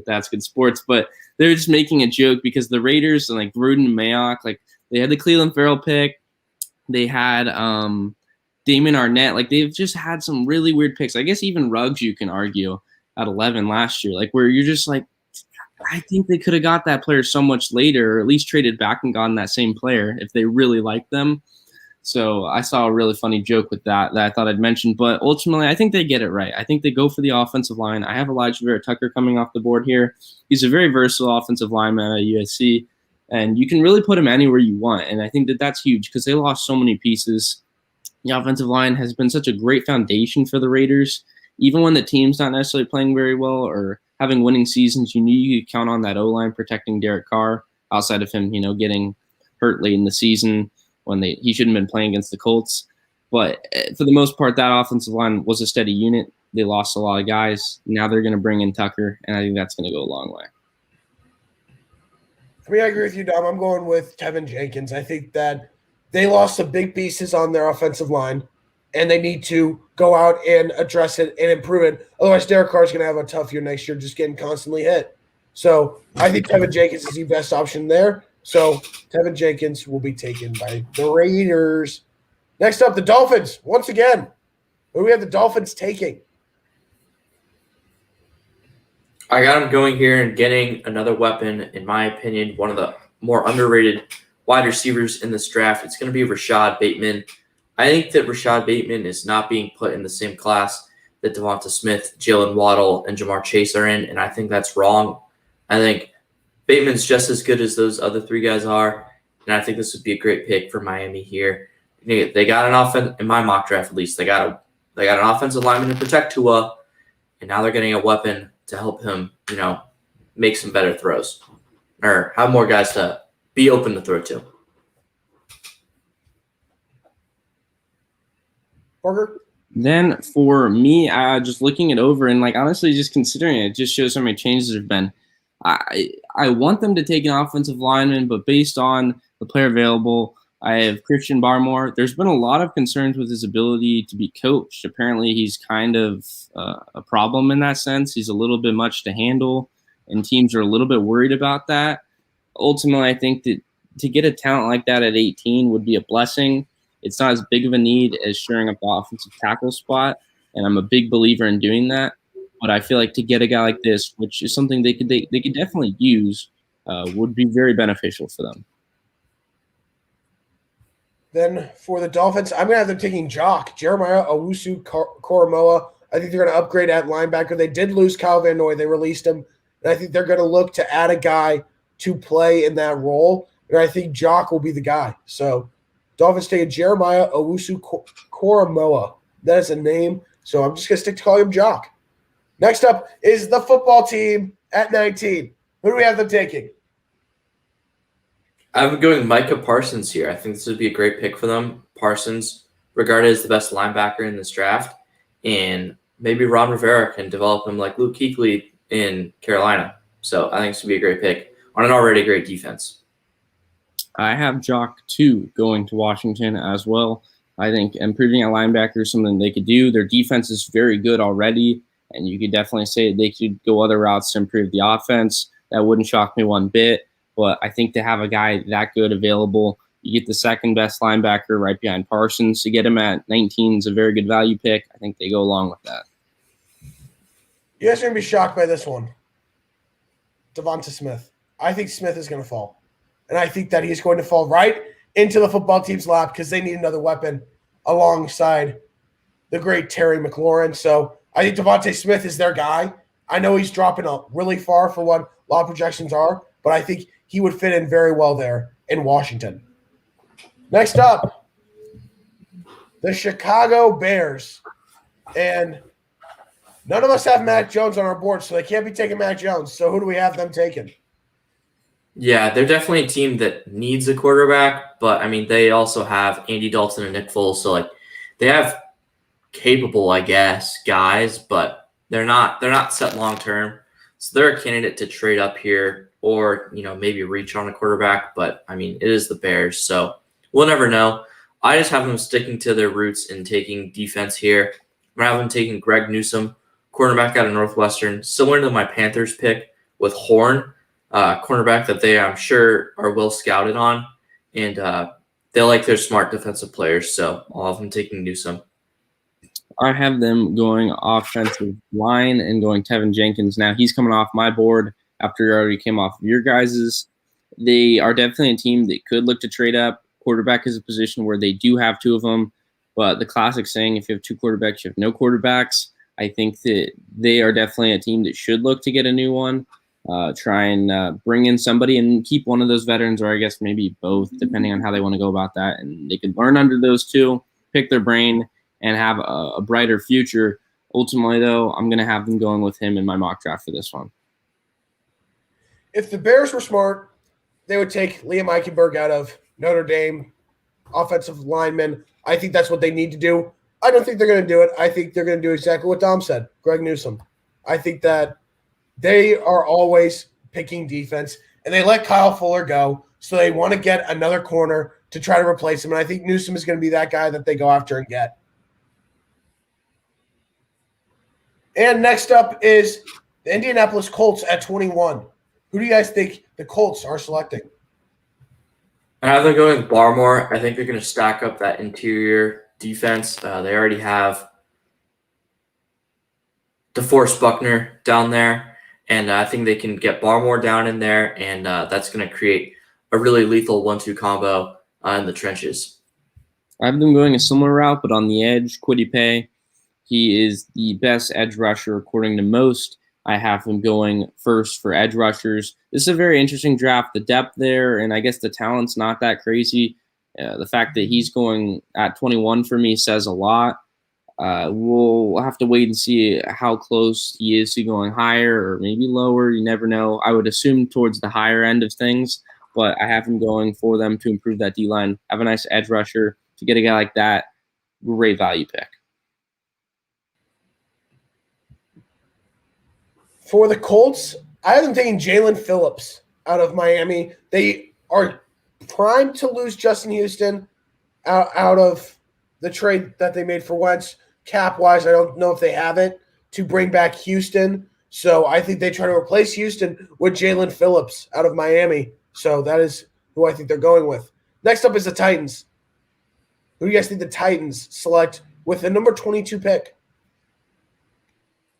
Speaker 2: That's good sports. But they're just making a joke because the Raiders and like Gruden and Mayock, like they had the Cleveland Farrell pick. They had Damon Arnett. Like they've just had some really weird picks. I guess even Ruggs you can argue at 11 last year. Like where you're just like, I think they could have got that player so much later, or at least traded back and gotten that same player if they really liked them. So I saw a really funny joke with that I thought I'd mention. But ultimately, I think they get it right. I think they go for the offensive line. I have Elijah Vera Tucker coming off the board here. He's a very versatile offensive lineman at USC, and you can really put him anywhere you want. And I think that that's huge because they lost so many pieces. The offensive line has been such a great foundation for the Raiders. Even when the team's not necessarily playing very well or having winning seasons, you knew you could count on that O-line protecting Derek Carr outside of him, getting hurt late in the season when he shouldn't have been playing against the Colts. But for the most part, that offensive line was a steady unit. They lost a lot of guys. Now they're going to bring in Tucker, and I think that's going to go a long way.
Speaker 1: I mean, I agree with you, Dom. I'm going with Tevin Jenkins. I think that they lost some big pieces on their offensive line, and they need to go out and address it and improve it. Otherwise, Derek Carr is going to have a tough year next year just getting constantly hit. So I think Tevin Jenkins is the best option there. So Tevin Jenkins will be taken by the Raiders. Next up, the Dolphins. Once again, who do we have the Dolphins taking?
Speaker 3: I got him going here and getting another weapon, in my opinion, one of the more underrated wide receivers in this draft. It's going to be Rashad Bateman. I think that Rashad Bateman is not being put in the same class that Devonta Smith, Jalen Waddle, and Jamar Chase are in, and I think that's wrong. I think Bateman's just as good as those other three guys are, and I think this would be a great pick for Miami here. They got an offense in my mock draft, at least. They got an offensive lineman to protect Tua, and now they're getting a weapon to help him, make some better throws or have more guys to be open to throw to.
Speaker 1: Parker?
Speaker 2: Then for me, just looking it over and honestly just considering it just shows how many changes there have been. I want them to take an offensive lineman, but based on the player available, I have Christian Barmore. There's been a lot of concerns with his ability to be coached. Apparently, he's kind of a problem in that sense. He's a little bit much to handle, and teams are a little bit worried about that. Ultimately, I think that to get a talent like that at 18 would be a blessing. It's not as big of a need as shoring up the offensive tackle spot, and I'm a big believer in doing that. But I feel like to get a guy like this, which is something they could definitely use, would be very beneficial for them.
Speaker 1: Then for the Dolphins, I'm going to have them taking Jock, Jeremiah Owusu-Koramoah. I think they're going to upgrade at linebacker. They did lose Kyle Van Noy. They released him. And I think they're going to look to add a guy to play in that role. And I think Jock will be the guy. So Dolphins taking Jeremiah Owusu-Koramoah. That is a name. So I'm just going to stick to calling him Jock. Next up is the football team at 19. Who do we have them taking?
Speaker 3: I'm going Micah Parsons here. I think this would be a great pick for them. Parsons, regarded as the best linebacker in this draft. And maybe Ron Rivera can develop him like Luke Kuechly in Carolina. So I think this would be a great pick on an already great defense.
Speaker 2: I have Jock, too, going to Washington as well. I think improving at linebacker is something they could do. Their defense is very good already, and you could definitely say they could go other routes to improve the offense. That wouldn't shock me one bit. But I think to have a guy that good available, you get the second best linebacker right behind Parsons. To get him at 19 is a very good value pick. I think they go along with that.
Speaker 1: You guys are going to be shocked by this one. Devonta Smith. I think Smith is going to fall. And I think that he's going to fall right into the football team's lap because they need another weapon alongside the great Terry McLaurin. So I think Devonta Smith is their guy. I know he's dropping really far for what a lot of projections are, but I think he would fit in very well there in Washington. Next up, the Chicago Bears. And none of us have Mac Jones on our board, so they can't be taking Mac Jones. So who do we have them taking?
Speaker 3: Yeah, they're definitely a team that needs a quarterback, but I mean they also have Andy Dalton and Nick Foles, so like they have capable, I guess, guys, but they're not set long term. So they're a candidate to trade up here or, maybe reach on a quarterback, but I mean it is the Bears, so we'll never know. I just have them sticking to their roots and taking defense here. I'm gonna have them taking Greg Newsome, cornerback out of Northwestern, similar to my Panthers pick with Horn. Cornerback that they, I'm sure, are well scouted on, and they like their smart defensive players, so I'll have them taking Newsome.
Speaker 2: I have them going offensive line and going Tevin Jenkins. Now, he's coming off my board after he already came off of your guys's. They are definitely a team that could look to trade up. Quarterback is a position where they do have two of them, but the classic saying, if you have two quarterbacks, you have no quarterbacks. I think that they are definitely a team that should look to get a new one. Try and bring in somebody and keep one of those veterans, or I guess maybe both, depending on how they want to go about that. And they could learn under those two, pick their brain, and have a brighter future. Ultimately, though, I'm going to have them going with him in my mock draft for this one.
Speaker 1: If the Bears were smart, they would take Liam Eichenberg out of Notre Dame, offensive lineman. I think that's what they need to do. I don't think they're going to do it. I think they're going to do exactly what Dom said, Greg Newsome. I think that they are always picking defense, and they let Kyle Fuller go, so they want to get another corner to try to replace him, and I think Newsome is going to be that guy that they go after and get. And next up is the Indianapolis Colts at 21. Who do you guys think the Colts are selecting?
Speaker 3: I have them going with Barmore. I think they're going to stack up that interior defense. They already have DeForest Buckner down there. And I think they can get Barmore down in there, and that's going to create a really lethal 1-2 combo in the trenches.
Speaker 2: I have them going a similar route, but on the edge, Kwity Paye. He is the best edge rusher according to most. I have him going first for edge rushers. This is a very interesting draft. The depth there, and I guess the talent's not that crazy. The fact that he's going at 21 for me says a lot. We'll have to wait and see how close he is to going higher or maybe lower. You never know. I would assume towards the higher end of things, but I have him going for them to improve that D-line. Have a nice edge rusher. To get a guy like that, great value pick.
Speaker 1: For the Colts, I have them taking Jalen Phillips out of Miami. They are primed to lose Justin Houston out of the trade that they made for Wentz. Cap-wise, I don't know if they have it to bring back Houston. So I think they try to replace Houston with Jalen Phillips out of Miami. So that is who I think they're going with. Next up is the Titans. Who do you guys think the Titans select with the number 22 pick?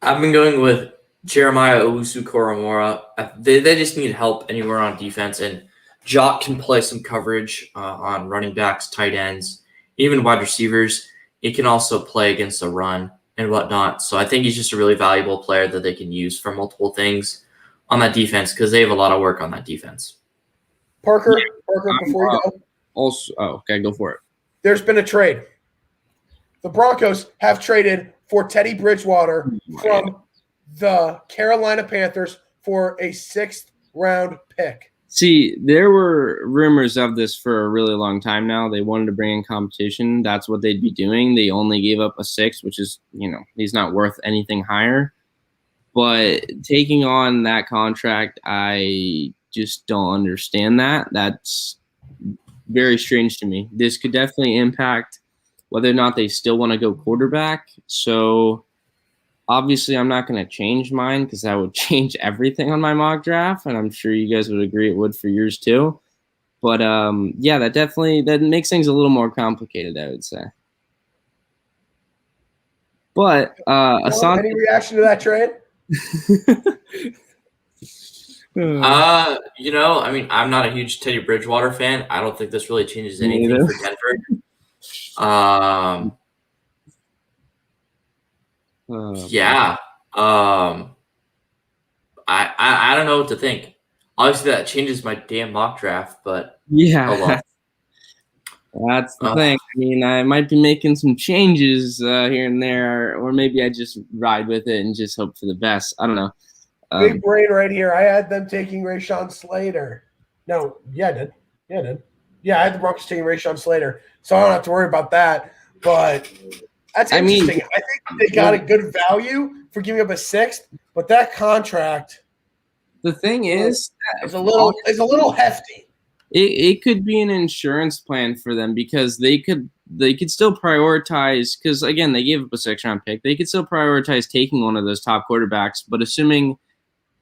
Speaker 3: I've been going with Jeremiah Owusu-Koramoah. They just need help anywhere on defense, and Jock can play some coverage on running backs, tight ends, even wide receivers. He can also play against the run and whatnot. So I think he's just a really valuable player that they can use for multiple things on that defense because they have a lot of work on that defense.
Speaker 1: Parker, before you go.
Speaker 2: Also, okay, go for it.
Speaker 1: There's been a trade. The Broncos have traded for Teddy Bridgewater from the Carolina Panthers for a 6th-round pick.
Speaker 2: See, there were rumors of this for a really long time now. They wanted to bring in competition. That's what they'd be doing. They only gave up a 6th, which is, he's not worth anything higher. But taking on that contract, I just don't understand that. That's very strange to me. This could definitely impact whether or not they still want to go quarterback. So obviously I'm not going to change mine because that would change everything on my mock draft, and I'm sure you guys would agree it would for yours too. But that makes things a little more complicated, I would say. But Asante,
Speaker 1: any reaction to that trade?
Speaker 3: I'm not a huge Teddy Bridgewater fan. I don't think this really changes anything for Denver. I don't know what to think. Obviously, that changes my damn mock draft, but
Speaker 2: yeah, that's the thing. I mean, I might be making some changes here and there, or maybe I just ride with it and just hope for the best. I don't know.
Speaker 1: Big brain right here. I had them taking Rashawn Slater. No, yeah, I did. Yeah, I had the Broncos taking Rashawn Slater, so I don't have to worry about that. But that's interesting. I think they got a good value for giving up a 6th, but that contract.
Speaker 2: The thing is
Speaker 1: a little hefty.
Speaker 2: It could be an insurance plan for them because they could still prioritize, because again they gave up a 6th-round pick. They could still prioritize taking one of those top quarterbacks, but assuming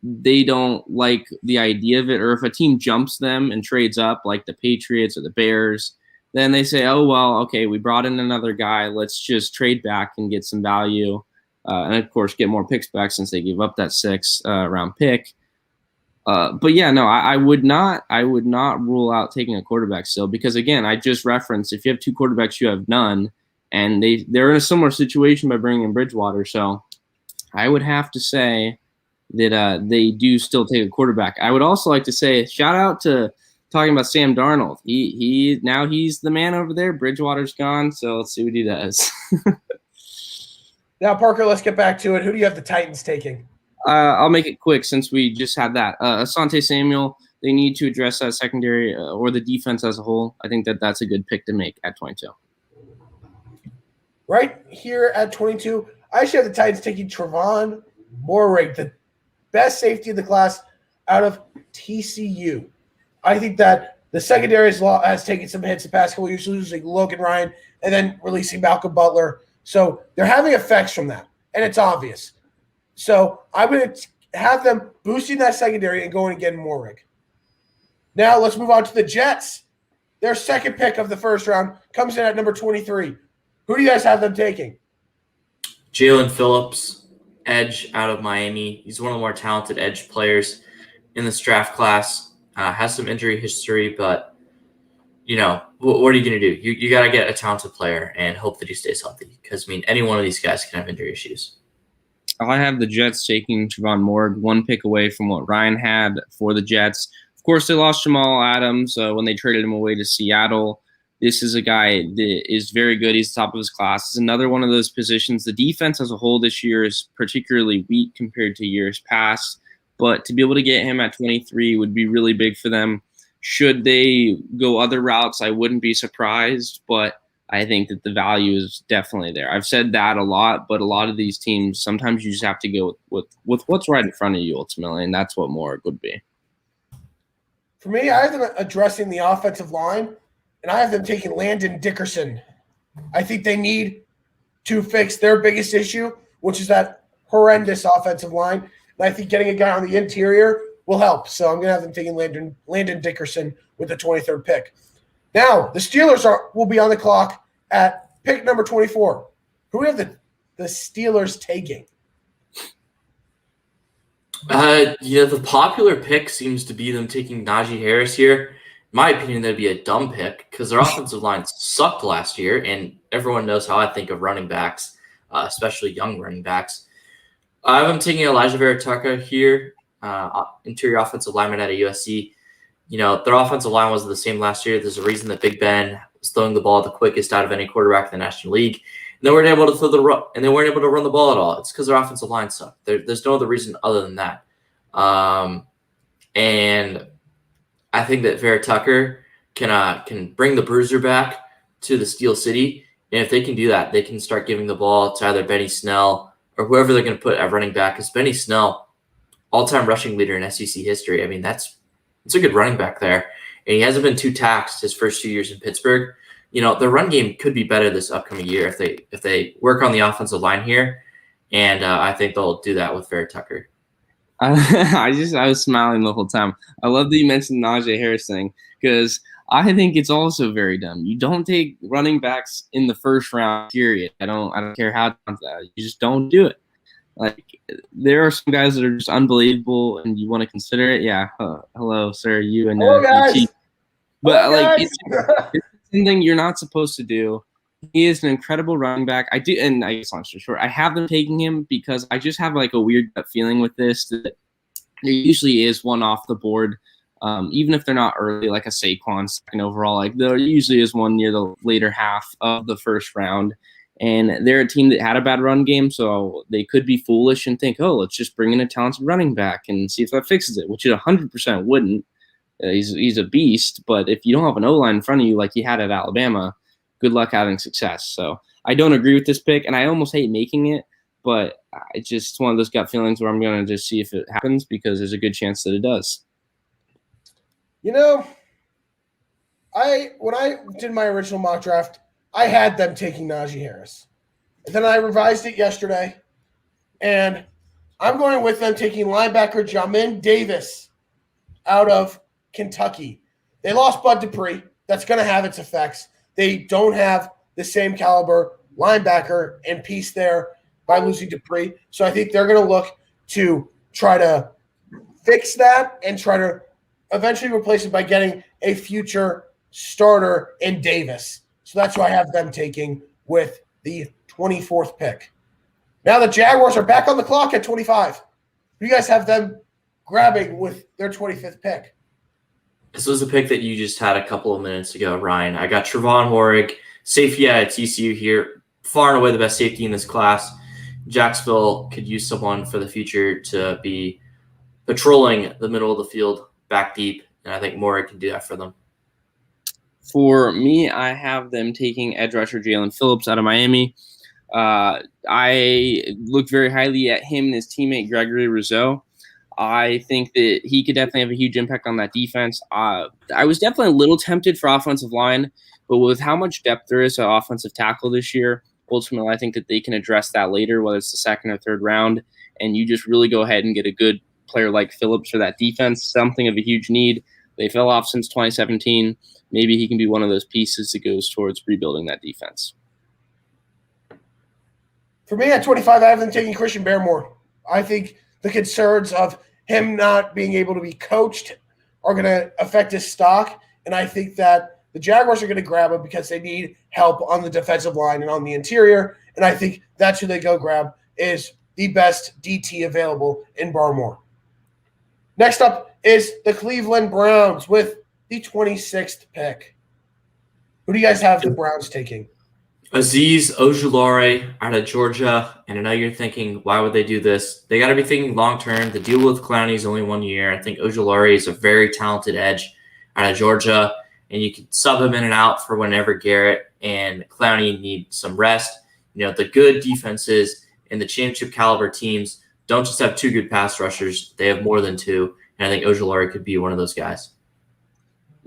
Speaker 2: they don't like the idea of it, or if a team jumps them and trades up like the Patriots or the Bears, then they say, oh, well, okay, we brought in another guy. Let's just trade back and get some value. And of course, get more picks back since they gave up that 6th-round pick. But yeah, no, I would not rule out taking a quarterback still, because again, I just referenced, if you have 2 quarterbacks, you have none, and they're in a similar situation by bringing in Bridgewater. So I would have to say that they do still take a quarterback. I would also like to say shout out to talking about Sam Darnold. He's the man over there. Bridgewater's gone, so let's see what he does.
Speaker 1: Now, Parker, let's get back to it. Who do you have the Titans taking?
Speaker 2: I'll make it quick since we just had that. Asante Samuel, they need to address that secondary or the defense as a whole. I think that's a good pick to make at 22.
Speaker 1: Right here at 22, I actually have the Titans taking Trevon Moehrig, the best safety of the class out of TCU. I think that the secondary has taken some hits the past couple years, losing Logan Ryan and then releasing Malcolm Butler. So they're having effects from that, and it's obvious. So I'm going to have them boosting that secondary and going and getting Moehrig. Now let's move on to the Jets. Their 2nd pick of the 1st round comes in at number 23. Who do you guys have them taking?
Speaker 3: Jalen Phillips, edge out of Miami. He's one of the more talented edge players in this draft class. Has some injury history, but what are you going to do? You got to get a talented player and hope that he stays healthy, because any one of these guys can have injury issues.
Speaker 2: I have the Jets taking Trevon Moehrig, 1 pick away from what Ryan had for the Jets. Of course, they lost Jamal Adams when they traded him away to Seattle. This is a guy that is very good. He's the top of his class. It's another one of those positions. The defense as a whole this year is particularly weak compared to years past, but to be able to get him at 23 would be really big for them. Should they go other routes, I wouldn't be surprised, but I think that the value is definitely there. I've said that a lot, but a lot of these teams, sometimes you just have to go with what's right in front of you ultimately, and that's what Moehrig would be.
Speaker 1: For me, I have them addressing the offensive line, and I have them taking Landon Dickerson. I think they need to fix their biggest issue, which is that horrendous offensive line. And I think getting a guy on the interior will help. So I'm going to have them taking Landon Dickerson with the 23rd pick. Now, the Steelers will be on the clock at pick number 24. Who do we have the Steelers taking?
Speaker 3: The popular pick seems to be them taking Najee Harris here. In my opinion, that'd be a dumb pick because their offensive line sucked last year, and everyone knows how I think of running backs, especially young running backs. I'm taking Elijah Vera Tucker here, interior offensive lineman out of USC. Their offensive line wasn't the same last year. There's a reason that Big Ben was throwing the ball the quickest out of any quarterback in the National League. And they weren't able to run the ball at all. It's because their offensive line sucked. There's no other reason other than that. And I think that Vera Tucker can bring the bruiser back to the Steel City. And if they can do that, they can start giving the ball to either Benny Snell or whoever they're going to put at running back. Because Benny Snell, all-time rushing leader in SEC history. I mean, it's a good running back there. And he hasn't been too taxed his first 2 years in Pittsburgh. The run game could be better this upcoming year if they work on the offensive line here. And I think they'll do that with Vera Tucker.
Speaker 2: I was smiling the whole time. I love that you mentioned the Najee Harris thing because I think it's also very dumb. You don't take running backs in the first round, period. I don't care how that. You just don't do it. Like, there are some guys that are just unbelievable, and you want to consider it. Yeah, hello, sir. You and
Speaker 1: hello, guys.
Speaker 2: Chief. But
Speaker 1: hello, guys.
Speaker 2: It's something you're not supposed to do. He is an incredible running back. I do, and I guess long story short, I have them taking him because I just have like a weird gut feeling with this that there usually is one off the board, even if they're not early, like a Saquon second overall. Like there usually is one near the later half of the first round, and they're a team that had a bad run game, so they could be foolish and think, oh, let's just bring in a talented running back and see if that fixes it, which it 100% wouldn't. He's a beast, but if you don't have an O-line in front of you like he had at Alabama, good luck having success. So I don't agree with this pick, and I almost hate making it, but it's just one of those gut feelings where I'm going to just see if it happens because there's a good chance that it does.
Speaker 1: When I did my original mock draft, I had them taking Najee Harris. And then I revised it yesterday, and I'm going with them taking linebacker Jamin Davis out of Kentucky. They lost Bud Dupree. That's going to have its effects. They don't have the same caliber linebacker and piece there by losing Dupree. So I think they're going to look to try to fix that and try to eventually replace it by getting a future starter in Davis. So that's who I have them taking with the 24th pick. Now the Jaguars are back on the clock at 25. You guys have them grabbing with their 25th pick.
Speaker 3: This was a pick that you just had a couple of minutes ago, Ryan. I got Trevon Moehrig, safety at TCU here, far and away the best safety in this class. Jacksonville could use someone for the future to be patrolling the middle of the field back deep, and I think Moehrig can do that for them.
Speaker 2: For me, I have them taking edge rusher Jalen Phillips out of Miami. I look very highly at him and his teammate Gregory Rousseau. I think that he could definitely have a huge impact on that defense. I was definitely a little tempted for offensive line, but with how much depth there is at offensive tackle this year, ultimately I think that they can address that later, whether it's the second or third round, and you just really go ahead and get a good player like Phillips for that defense, something of a huge need. They fell off since 2017. Maybe he can be one of those pieces that goes towards rebuilding that defense.
Speaker 1: For me, at 25, I have them taking Christian Barmore. I think the concerns of him not being able to be coached are going to affect his stock, and I think that the Jaguars are going to grab him because they need help on the defensive line and on the interior, and I think that's who they go grab is the best DT available in Barmore. Next up is the Cleveland Browns with the 26th pick. Who do you guys have the Browns taking?
Speaker 3: Azeez Ojulari out of Georgia, and I know you're thinking, why would they do this? They got to be thinking long-term. The deal with Clowney is only 1 year. I think Ojulari is a very talented edge out of Georgia, and you can sub him in and out for whenever Garrett and Clowney need some rest. The good defenses and the championship caliber teams don't just have two good pass rushers. They have more than two, and I think Ojulari could be one of those guys.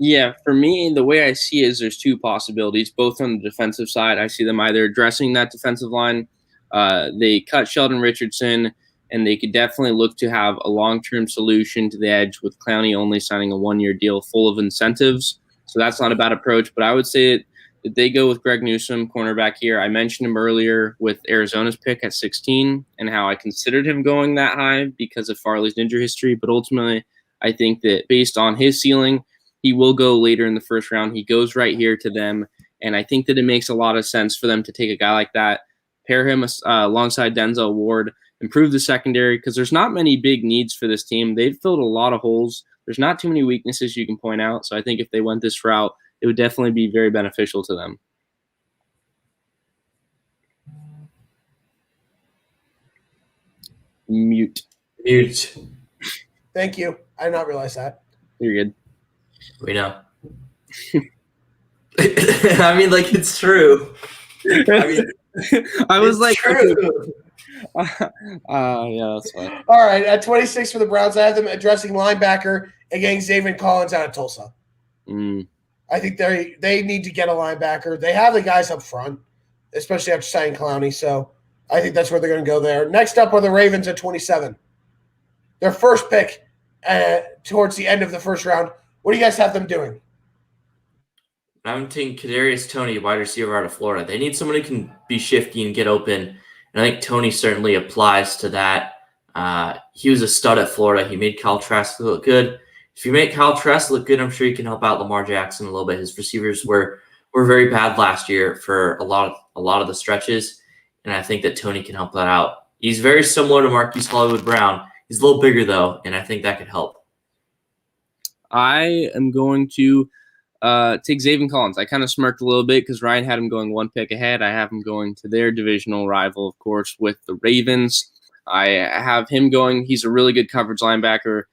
Speaker 2: Yeah, for me, the way I see it is there's two possibilities, both on the defensive side. I see them either addressing that defensive line. They cut Sheldon Richardson, and they could definitely look to have a long-term solution to the edge with Clowney only signing a one-year deal full of incentives. So that's not a bad approach, but I would say that they go with Greg Newsome, cornerback here. I mentioned him earlier with Arizona's pick at 16 and how I considered him going that high because of Farley's injury history, but ultimately I think that based on his ceiling, he will go later in the first round. He goes right here to them, and I think that it makes a lot of sense for them to take a guy like that, pair him alongside Denzel Ward, improve the secondary, because there's not many big needs for this team. They've filled a lot of holes. There's not too many weaknesses you can point out, so I think if they went this route, it would definitely be very beneficial to them. Mute.
Speaker 1: Thank you. I did not realize that.
Speaker 2: You're good.
Speaker 3: We know. I mean, like, it's true. I mean,
Speaker 2: I was like,
Speaker 1: true.
Speaker 2: yeah, that's fine.
Speaker 1: All right, at 26 for the Browns, I have them addressing linebacker and getting Zaven Collins out of Tulsa. I think they need to get a linebacker. They have the guys up front, especially after signing Clowney, so I think that's where they're going to go there. Next up are the Ravens at 27. Their first pick towards the end of the first round. What do you guys have them doing?
Speaker 3: I'm taking Kadarius Toney, wide receiver out of Florida. They need someone who can be shifty and get open, and I think Toney certainly applies to that. He was a stud at Florida. He made Kyle Trask look good. If you make Kyle Trask look good, I'm sure you can help out Lamar Jackson a little bit. His receivers were very bad last year for a lot of the stretches, and I think that Toney can help that out. He's very similar to Marquise Hollywood Brown. He's a little bigger though, and I think that could help.
Speaker 2: I am going to take Zaven Collins. I kind of smirked a little bit because Ryan had him going one pick ahead. I have him going to their divisional rival, of course, with the Ravens. I have him going. He's a really good coverage linebacker.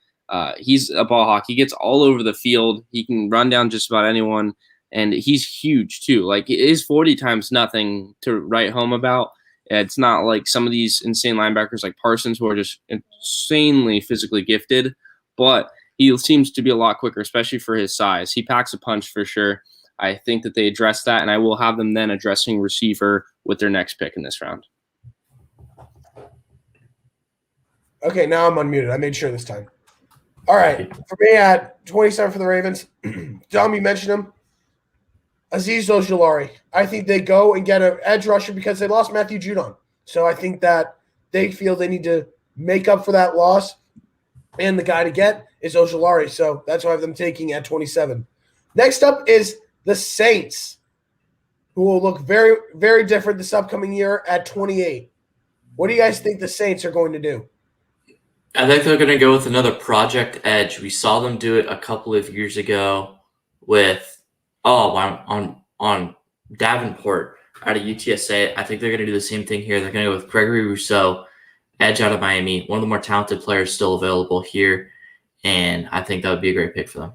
Speaker 2: He's a ball hawk. He gets all over the field. He can run down just about anyone, and he's huge too. Like, it is 40 times nothing to write home about. It's not like some of these insane linebackers like Parsons who are just insanely physically gifted, but he seems to be a lot quicker, especially for his size. He packs a punch for sure. I think that they address that, and I will have them then addressing receiver with their next pick in this round.
Speaker 1: Okay, now I'm unmuted. I made sure this time. All right, for me at 27 for the Ravens, Dom, you mentioned him, Azeez Ojulari. I think they go and get an edge rusher because they lost Matthew Judon. So I think that they feel they need to make up for that loss, and the guy to get is Ojulari. So that's why I have them taking at 27. Next up is the Saints, who will look very, very different this upcoming year at 28. What do you guys think the Saints are going to do?
Speaker 3: I think they're going to go with another project edge. We saw them do it a couple of years ago with on Davenport out of UTSA. I think they're going to do the same thing here. They're going to go with Gregory Rousseau, edge out of Miami, one of the more talented players still available here, and I think that would be a great pick for them.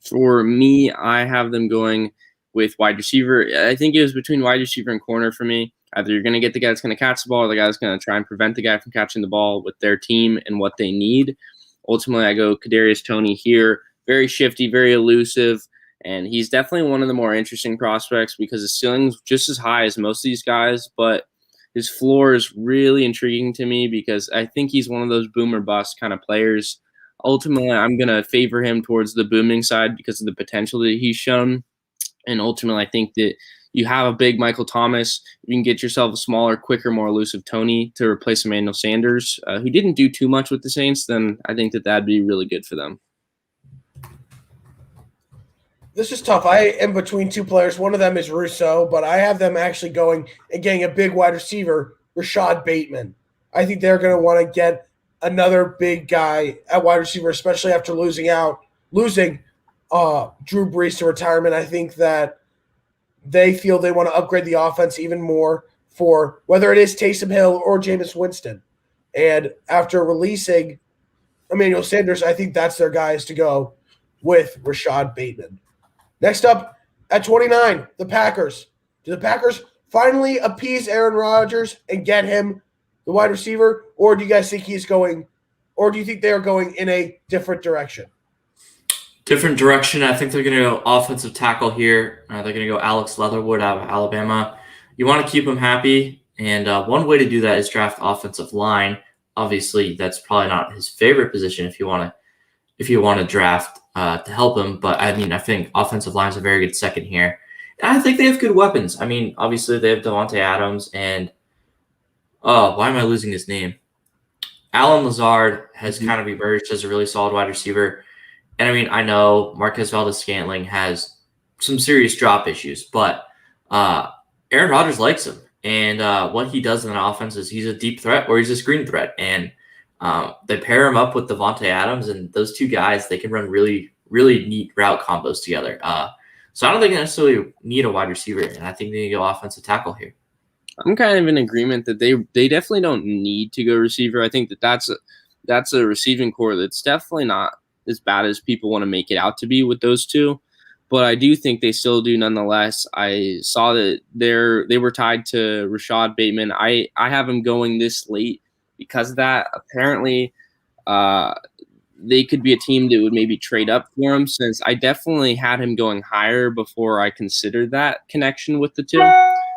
Speaker 2: For me, I have them going with wide receiver. I think it was between wide receiver and corner for me. Either you're going to get the guy that's going to catch the ball or the guy that's going to try and prevent the guy from catching the ball with their team and what they need. Ultimately, I go Kadarius Toney here. Very shifty, very elusive, and he's definitely one of the more interesting prospects because his ceiling's just as high as most of these guys, but his floor is really intriguing to me because I think he's one of those boom or bust kind of players. Ultimately, I'm going to favor him towards the booming side because of the potential that he's shown. And ultimately, I think that you have a big Michael Thomas. You can get yourself a smaller, quicker, more elusive Toney to replace Emmanuel Sanders, who didn't do too much with the Saints. Then I think that that'd be really good for them.
Speaker 1: This is tough. I am between two players. One of them is Rousseau, but I have them actually going and getting a big wide receiver, Rashad Bateman. I think they're going to want to get another big guy at wide receiver, especially after losing Drew Brees to retirement. I think that they feel they want to upgrade the offense even more for whether it is Taysom Hill or Jameis Winston. And after releasing Emmanuel Sanders, I think that's their guys to go with Rashad Bateman. Next up at 29, the Packers. Do the Packers finally appease Aaron Rodgers and get him the wide receiver, or do you guys think he's going, or do you think they are going in a different direction?
Speaker 3: Different direction. I think they're going to go offensive tackle here. They're going to go Alex Leatherwood out of Alabama. You want to keep him happy, and one way to do that is draft offensive line. Obviously, that's probably not his favorite position if you want to draft to help him. But I mean, I think offensive line is a very good second here. And I think they have good weapons. I mean, obviously they have Devontae Adams and why am I losing his name? Alan Lazard has kind of emerged as a really solid wide receiver. And I mean, I know Marquez Valdes-Scantling has some serious drop issues, but Aaron Rodgers likes him. And what he does in the offense is he's a deep threat or he's a screen threat. And they pair him up with Devontae Adams, and those two guys, they can run really, really neat route combos together. So I don't think they necessarily need a wide receiver, and I think they need to go offensive tackle here.
Speaker 2: I'm kind of in agreement that they definitely don't need to go receiver. I think that's a receiving core that's definitely not as bad as people want to make it out to be with those two. But I do think they still do nonetheless. I saw that they were tied to Rashad Bateman. I have him going this late because of that. Apparently, they could be a team that would maybe trade up for him, since I definitely had him going higher before I considered that connection with the two.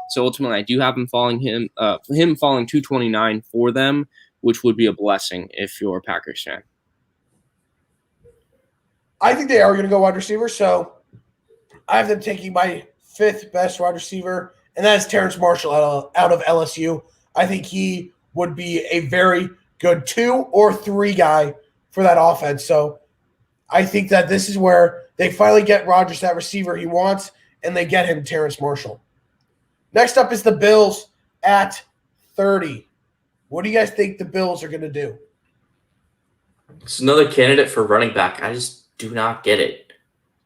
Speaker 2: So ultimately, I do have him falling 229 for them, which would be a blessing if you're a Packers fan.
Speaker 1: I think they are going to go wide receiver, so I have them taking my 5th best wide receiver, and that is Terrence Marshall out of LSU. I think he would be a very good 2 or 3 guy for that offense. So I think that this is where they finally get Rodgers that receiver he wants, and they get him Terrence Marshall. Next up is the Bills at 30. What do you guys think the Bills are going to do?
Speaker 3: It's another candidate for running back. I just do not get it.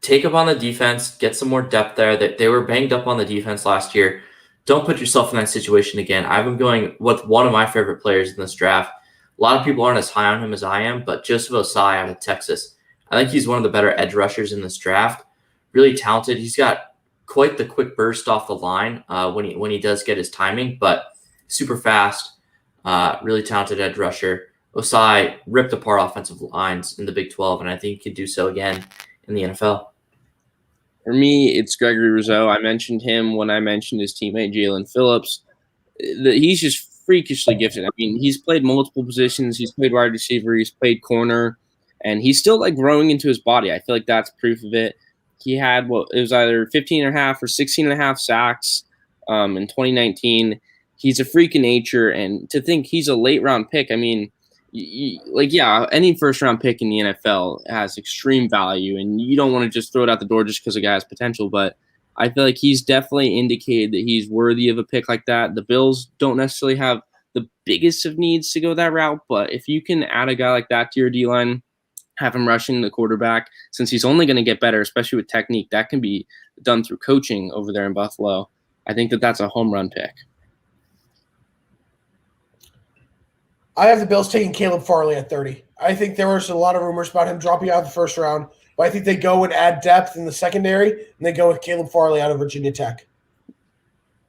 Speaker 3: Take up on the defense, get some more depth there. They were banged up on the defense last year. Don't put yourself in that situation again. I've been going with one of my favorite players in this draft. A lot of people aren't as high on him as I am, but Joseph Osai out of Texas. I think he's one of the better edge rushers in this draft. Really talented. He's got quite the quick burst off the line when he does get his timing, but super fast, really talented edge rusher. Osai ripped apart offensive lines in the Big 12, and I think he could do so again in the NFL.
Speaker 2: For me, it's Gregory Rousseau. I mentioned him when I mentioned his teammate Jalen Phillips. He's just freakishly gifted. I mean, he's played multiple positions. He's played wide receiver. He's played corner, and he's still like growing into his body. I feel like that's proof of it. He had it was either 15.5 or 16.5 sacks in 2019. He's a freak in nature, and to think he's a late round pick. I mean, any first round pick in the NFL has extreme value, and you don't want to just throw it out the door just because a guy has potential. But I feel like he's definitely indicated that he's worthy of a pick like that. The Bills don't necessarily have the biggest of needs to go that route, but if you can add a guy like that to your D-line, have him rushing the quarterback, since he's only going to get better, especially with technique, that can be done through coaching over there in Buffalo. I think that's a home run pick.
Speaker 1: I have the Bills taking Caleb Farley at 30. I think there was a lot of rumors about him dropping out of the first round, but I think they go and add depth in the secondary, and they go with Caleb Farley out of Virginia Tech.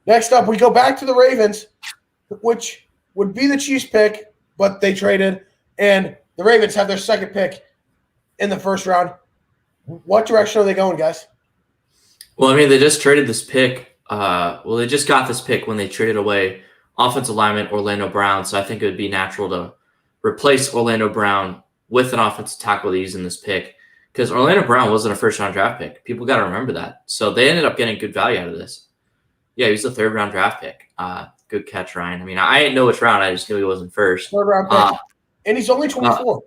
Speaker 1: Next up, we go back to the Ravens, which would be the Chiefs pick, but they traded, and the Ravens have their 2nd pick in the first round. What direction are they going, guys?
Speaker 3: Well, I mean, they just traded this pick. They just got this pick when they traded away offensive lineman Orlando Brown. So I think it would be natural to replace Orlando Brown with an offensive tackle they use in this pick, because Orlando Brown wasn't a first-round draft pick. People got to remember that. So they ended up getting good value out of this. Yeah, he was a 3rd-round draft pick. Good catch, Ryan. I mean, I didn't know which round. I just knew he wasn't first.
Speaker 1: 3rd-round pick. And he's only 24.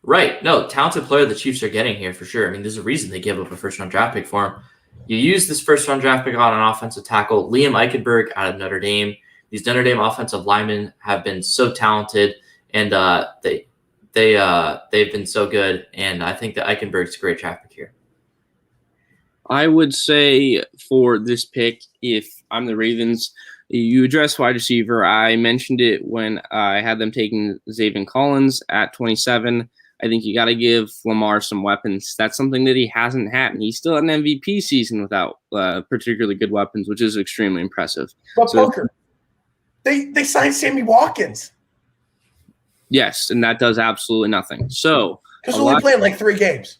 Speaker 3: Right. No, talented player the Chiefs are getting here for sure. I mean, there's a reason they gave up a first-round draft pick for him. You use this first-round draft pick on an offensive tackle, Liam Eichenberg out of Notre Dame. These Notre Dame offensive linemen have been so talented, and they've been so good. And I think that Eichenberg's a great draft pick here.
Speaker 2: I would say for this pick, if I'm the Ravens, you address wide receiver. I mentioned it when I had them taking Zaven Collins at 27. I think you got to give Lamar some weapons. That's something that he hasn't had, and he still had an MVP season without particularly good weapons, which is extremely impressive.
Speaker 1: But Poker, they signed Sammy Watkins.
Speaker 2: Yes, and that does absolutely nothing. So
Speaker 1: because only playing like 3 games.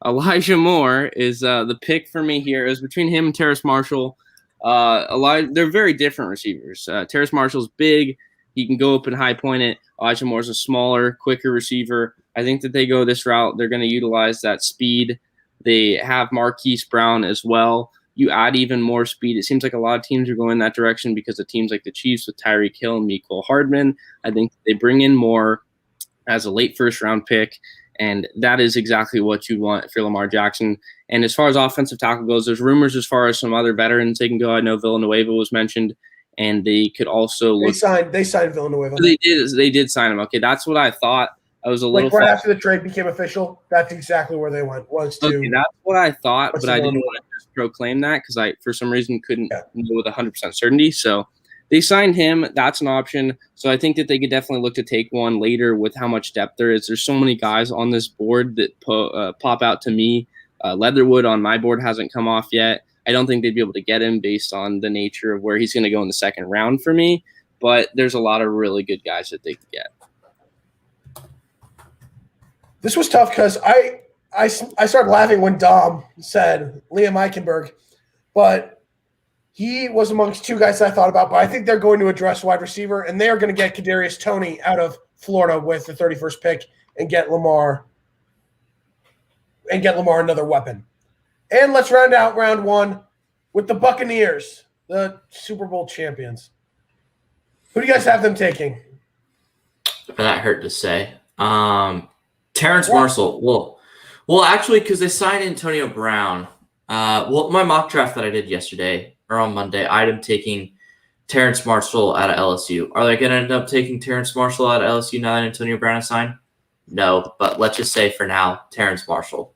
Speaker 2: Elijah Moore is the pick for me here. It was between him and Terrace Marshall. They're very different receivers. Terrace Marshall's big. He can go up and high point it. Elijah Moore's a smaller, quicker receiver. I think that they go this route. They're going to utilize that speed. They have Marquise Brown as well. You add even more speed. It seems like a lot of teams are going that direction because of teams like the Chiefs with Tyreek Hill and Mecole Hardman. I think they bring in more as a late first-round pick, and that is exactly what you want for Lamar Jackson. And as far as offensive tackle goes, there's rumors as far as some other veterans they can go. I know Villanueva was mentioned, and they could also look.
Speaker 1: They signed Villanueva.
Speaker 2: They did sign him. Okay, that's what I thought. I was a little
Speaker 1: right after the trade became official. That's exactly where they went.
Speaker 2: Okay, that's what I thought, but I didn't want to just proclaim that because I, for some reason, couldn't know with 100% certainty. So they signed him. That's an option. So I think that they could definitely look to take one later with how much depth there is. There's so many guys on this board that pop out to me. Leatherwood on my board hasn't come off yet. I don't think they'd be able to get him based on the nature of where he's going to go in the second round for me. But there's a lot of really good guys that they could get.
Speaker 1: This was tough because I started laughing when Dom said Liam Eichenberg, but he was amongst two guys that I thought about. But I think they're going to address wide receiver, and they are going to get Kadarius Toney out of Florida with the 31st pick and get Lamar another weapon. And let's round out round one with the Buccaneers, the Super Bowl champions. Who do you guys have them taking?
Speaker 3: That hurt to say. Terrence Marshall. Well, actually, because they signed Antonio Brown. My mock draft that I did yesterday or on Monday, I had him taking Terrence Marshall out of LSU. Are they going to end up taking Terrence Marshall out of LSU now that Antonio Brown is signed? No, but let's just say for now, Terrence Marshall.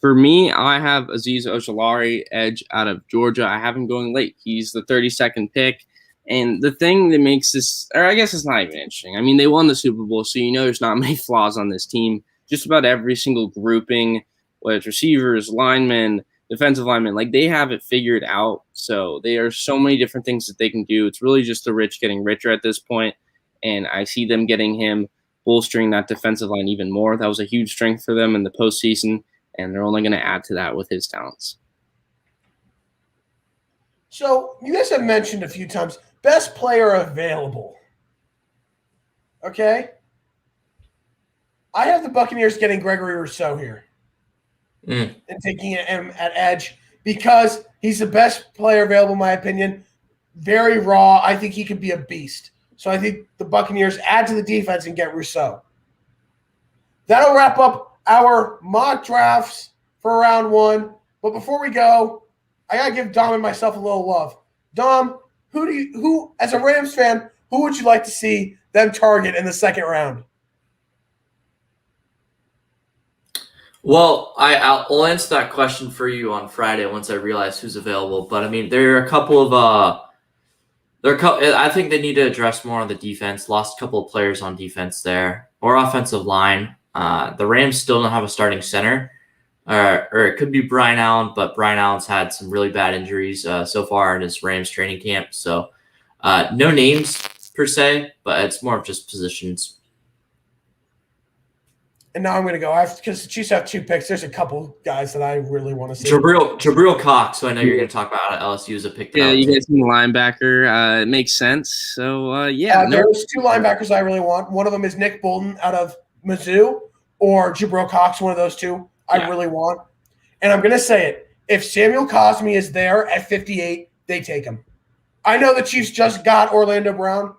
Speaker 2: For me, I have Azeez Ojulari, edge out of Georgia. I have him going late. He's the 32nd pick. And the thing that makes this, or I guess it's not even interesting. I mean, they won the Super Bowl, so you know there's not many flaws on this team. Just about every single grouping, whether it's receivers, linemen, defensive linemen, like they have it figured out. So there are so many different things that they can do. It's really just the rich getting richer at this point. And I see them getting him, bolstering that defensive line even more. That was a huge strength for them in the postseason, and they're only going to add to that with his talents.
Speaker 1: So you guys have mentioned a few times, best player available. Okay? I have the Buccaneers getting Gregory Rousseau here and taking him at edge because he's the best player available, in my opinion. Very raw. I think he could be a beast. So I think the Buccaneers add to the defense and get Rousseau. That'll wrap up our mock drafts for round one. But before we go, I got to give Dom and myself a little love. Dom, who, as a Rams fan, who would you like to see them target in the second round?
Speaker 3: Well, I'll answer that question for you on Friday once I realize who's available. But I mean, there are a couple of I think they need to address more on the defense. Lost a couple of players on defense there, or offensive line. The Rams still don't have a starting center, or it could be Brian Allen, but Brian Allen's had some really bad injuries so far in his Rams training camp. So no names per se, but it's more of just positions.
Speaker 1: And now I'm going to go because the Chiefs have two picks. There's a couple guys that I really want to see.
Speaker 3: Jabril Cox, who I know you're going to talk about at LSU, is a pick.
Speaker 2: Yeah, you guys need a linebacker. It makes sense. So,
Speaker 1: there's two linebackers I really want. One of them is Nick Bolton out of Mizzou or Jabril Cox, one of those two I really want. And I'm going to say it. If Samuel Cosmi is there at 58, they take him. I know the Chiefs just got Orlando Brown,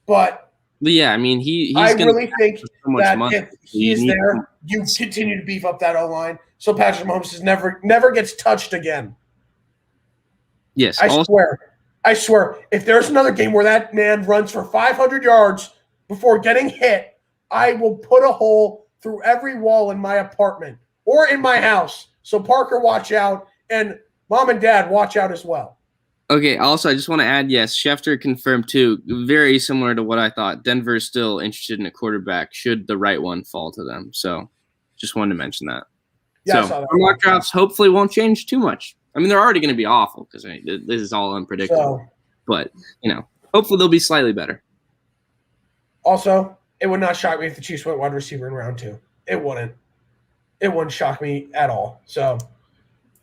Speaker 1: but
Speaker 2: yeah, I mean,
Speaker 1: I really think
Speaker 2: so much
Speaker 1: that
Speaker 2: money.
Speaker 1: if he is there, you continue to beef up that O-line so Patrick Mahomes never gets touched again.
Speaker 2: Yes.
Speaker 1: I swear, if there's another game where that man runs for 500 yards before getting hit, I will put a hole through every wall in my apartment or in my house. So Parker, watch out, and Mom and Dad, watch out as well.
Speaker 2: Okay, also, I just want to add, yes, Schefter confirmed too, very similar to what I thought. Denver is still interested in a quarterback should the right one fall to them. So just wanted to mention that.
Speaker 1: Yeah,
Speaker 2: so our mock drafts hopefully won't change too much. I mean, they're already going to be awful because this is all unpredictable. But, hopefully they'll be slightly better.
Speaker 1: Also, it would not shock me if the Chiefs went wide receiver in round 2. It wouldn't. It wouldn't shock me at all. So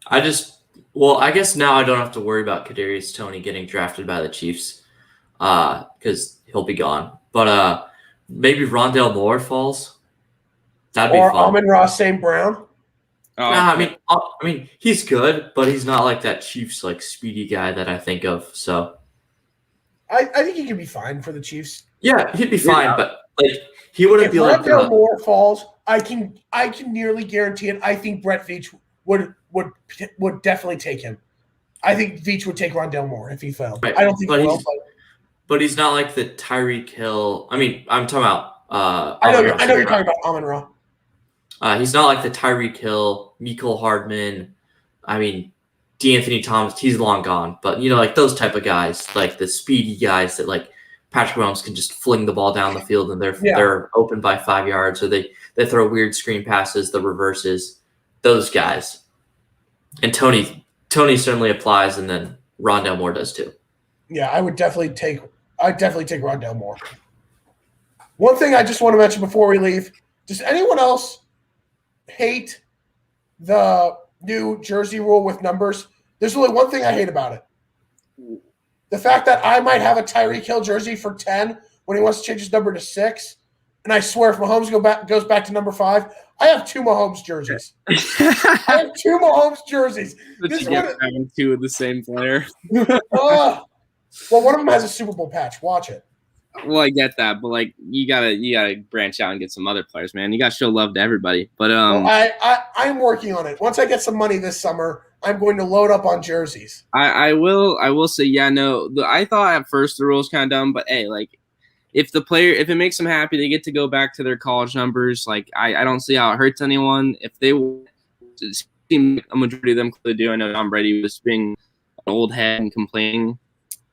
Speaker 3: I guess now I don't have to worry about Kadarius Toney getting drafted by the Chiefs. because he'll be gone. But maybe Rondale Moore falls. That'd be
Speaker 1: Or
Speaker 3: fun.
Speaker 1: Amon-Ra St. Brown.
Speaker 4: Oh,
Speaker 3: Nah, I mean, he's good, but he's not like that Chiefs like speedy guy that I think of. So
Speaker 1: I think he could be fine for the Chiefs.
Speaker 3: yeah, he'd be fine, but like he wouldn't
Speaker 1: If
Speaker 3: be like
Speaker 1: Rondale Moore falls, I can nearly guarantee it. I think Brett Veach would definitely take him. I think Veach would take Rondale Moore if he fell.
Speaker 3: Right,
Speaker 1: I don't think
Speaker 3: but
Speaker 1: he will.
Speaker 3: but he's not like the Tyreek Hill. I mean, I'm talking about.
Speaker 1: I know you're talking about Amon-Ra.
Speaker 3: He's not like the Tyreek Hill, Mecole Hardman. I mean, DeAnthony Thomas. He's long gone, but like those type of guys, like the speedy guys that like Patrick Mahomes can just fling the ball down the field and they're open by 5 yards, or they throw weird screen passes, the reverses. Those guys, and Tony certainly applies, and then Rondale Moore does too.
Speaker 1: Yeah, I'd definitely take Rondale Moore. One thing I just want to mention before we leave: does anyone else hate the new jersey rule with numbers? There's only one thing I hate about it: the fact that I might have a Tyreek Hill jersey for 10 when he wants to change his number to 6, and I swear if Mahomes goes back to number 5, I have 2 Mahomes jerseys. I have 2 Mahomes jerseys.
Speaker 4: But
Speaker 1: This
Speaker 4: you get
Speaker 1: one-
Speaker 4: having 2 of the same player.
Speaker 1: Well, one of them has a Super Bowl patch. Watch it.
Speaker 4: Well, I get that, but like you gotta branch out and get some other players, man. You gotta show love to everybody. But
Speaker 1: I'm working on it. Once I get some money this summer, I'm going to load up on jerseys.
Speaker 4: I will say, yeah, no. I thought at first the rule was kind of dumb, but hey, like if it makes them happy, they get to go back to their college numbers. Like I don't see how it hurts anyone. If they seem a majority of them clearly do. I know Tom Brady was being an old head and complaining.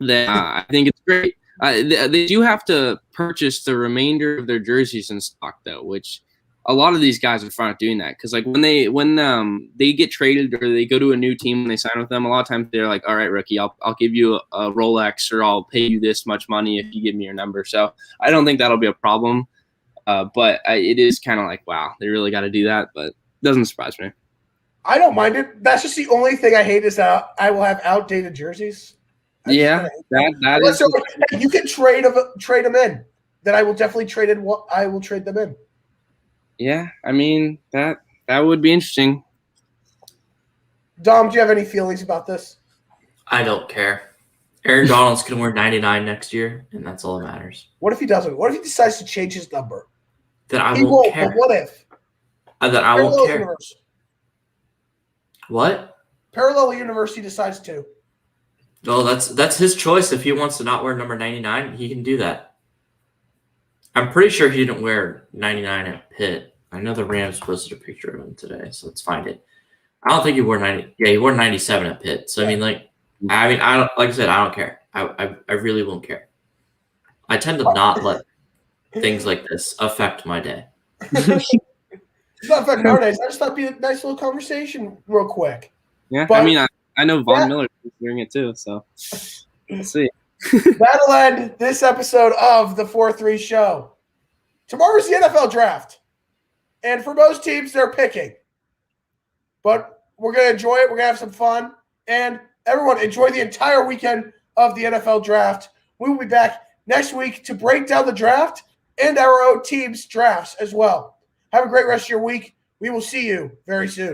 Speaker 4: Then I think it's great. They do have to purchase the remainder of their jerseys in stock, though, which a lot of these guys are fine with doing that. Because like when they get traded or they go to a new team and they sign with them, a lot of times they're like, "All right, rookie, I'll give you a Rolex, or I'll pay you this much money if you give me your number." So I don't think that'll be a problem. But it is kind of like, wow, they really got to do that. But it doesn't surprise me.
Speaker 1: I don't mind it. That's just the only thing I hate is that I will have outdated jerseys.
Speaker 4: Yeah, that is.
Speaker 1: So, you can trade them in. Then I will definitely trade them in.
Speaker 4: Yeah, I mean that would be interesting.
Speaker 1: Dom, do you have any feelings about this?
Speaker 3: I don't care. Aaron Donald's going to wear 99 next year, and that's all that matters.
Speaker 1: What if he doesn't? What if he decides to change his number?
Speaker 3: Then I
Speaker 1: He
Speaker 3: won't
Speaker 1: won't.
Speaker 3: care.
Speaker 1: But what if?
Speaker 3: Then I won't
Speaker 1: Parallel
Speaker 3: care.
Speaker 1: universe.
Speaker 3: What?
Speaker 1: Parallel universe. He decides to.
Speaker 3: Well, that's his choice. If he wants to not wear number 99, he can do that. I'm pretty sure he didn't wear 99 at Pitt. I know the Rams posted a picture of him today, so let's find it. I don't think he wore 90. Yeah, he wore 97 at Pitt. So I mean, I don't, like I said, I don't care. I really won't care. I tend to not let things like this affect my day.
Speaker 1: It's not affecting our days. I just thought it'd be a nice little conversation, real quick.
Speaker 4: Yeah,
Speaker 1: But-
Speaker 4: I mean I know Von Miller is doing it too, so we'll see.
Speaker 1: That'll end this episode of the 4-3 show. Tomorrow's the NFL draft. And for most teams, they're picking. But we're going to enjoy it. We're going to have some fun. And everyone, enjoy the entire weekend of the NFL draft. We will be back next week to break down the draft and our own team's drafts as well. Have a great rest of your week. We will see you very soon.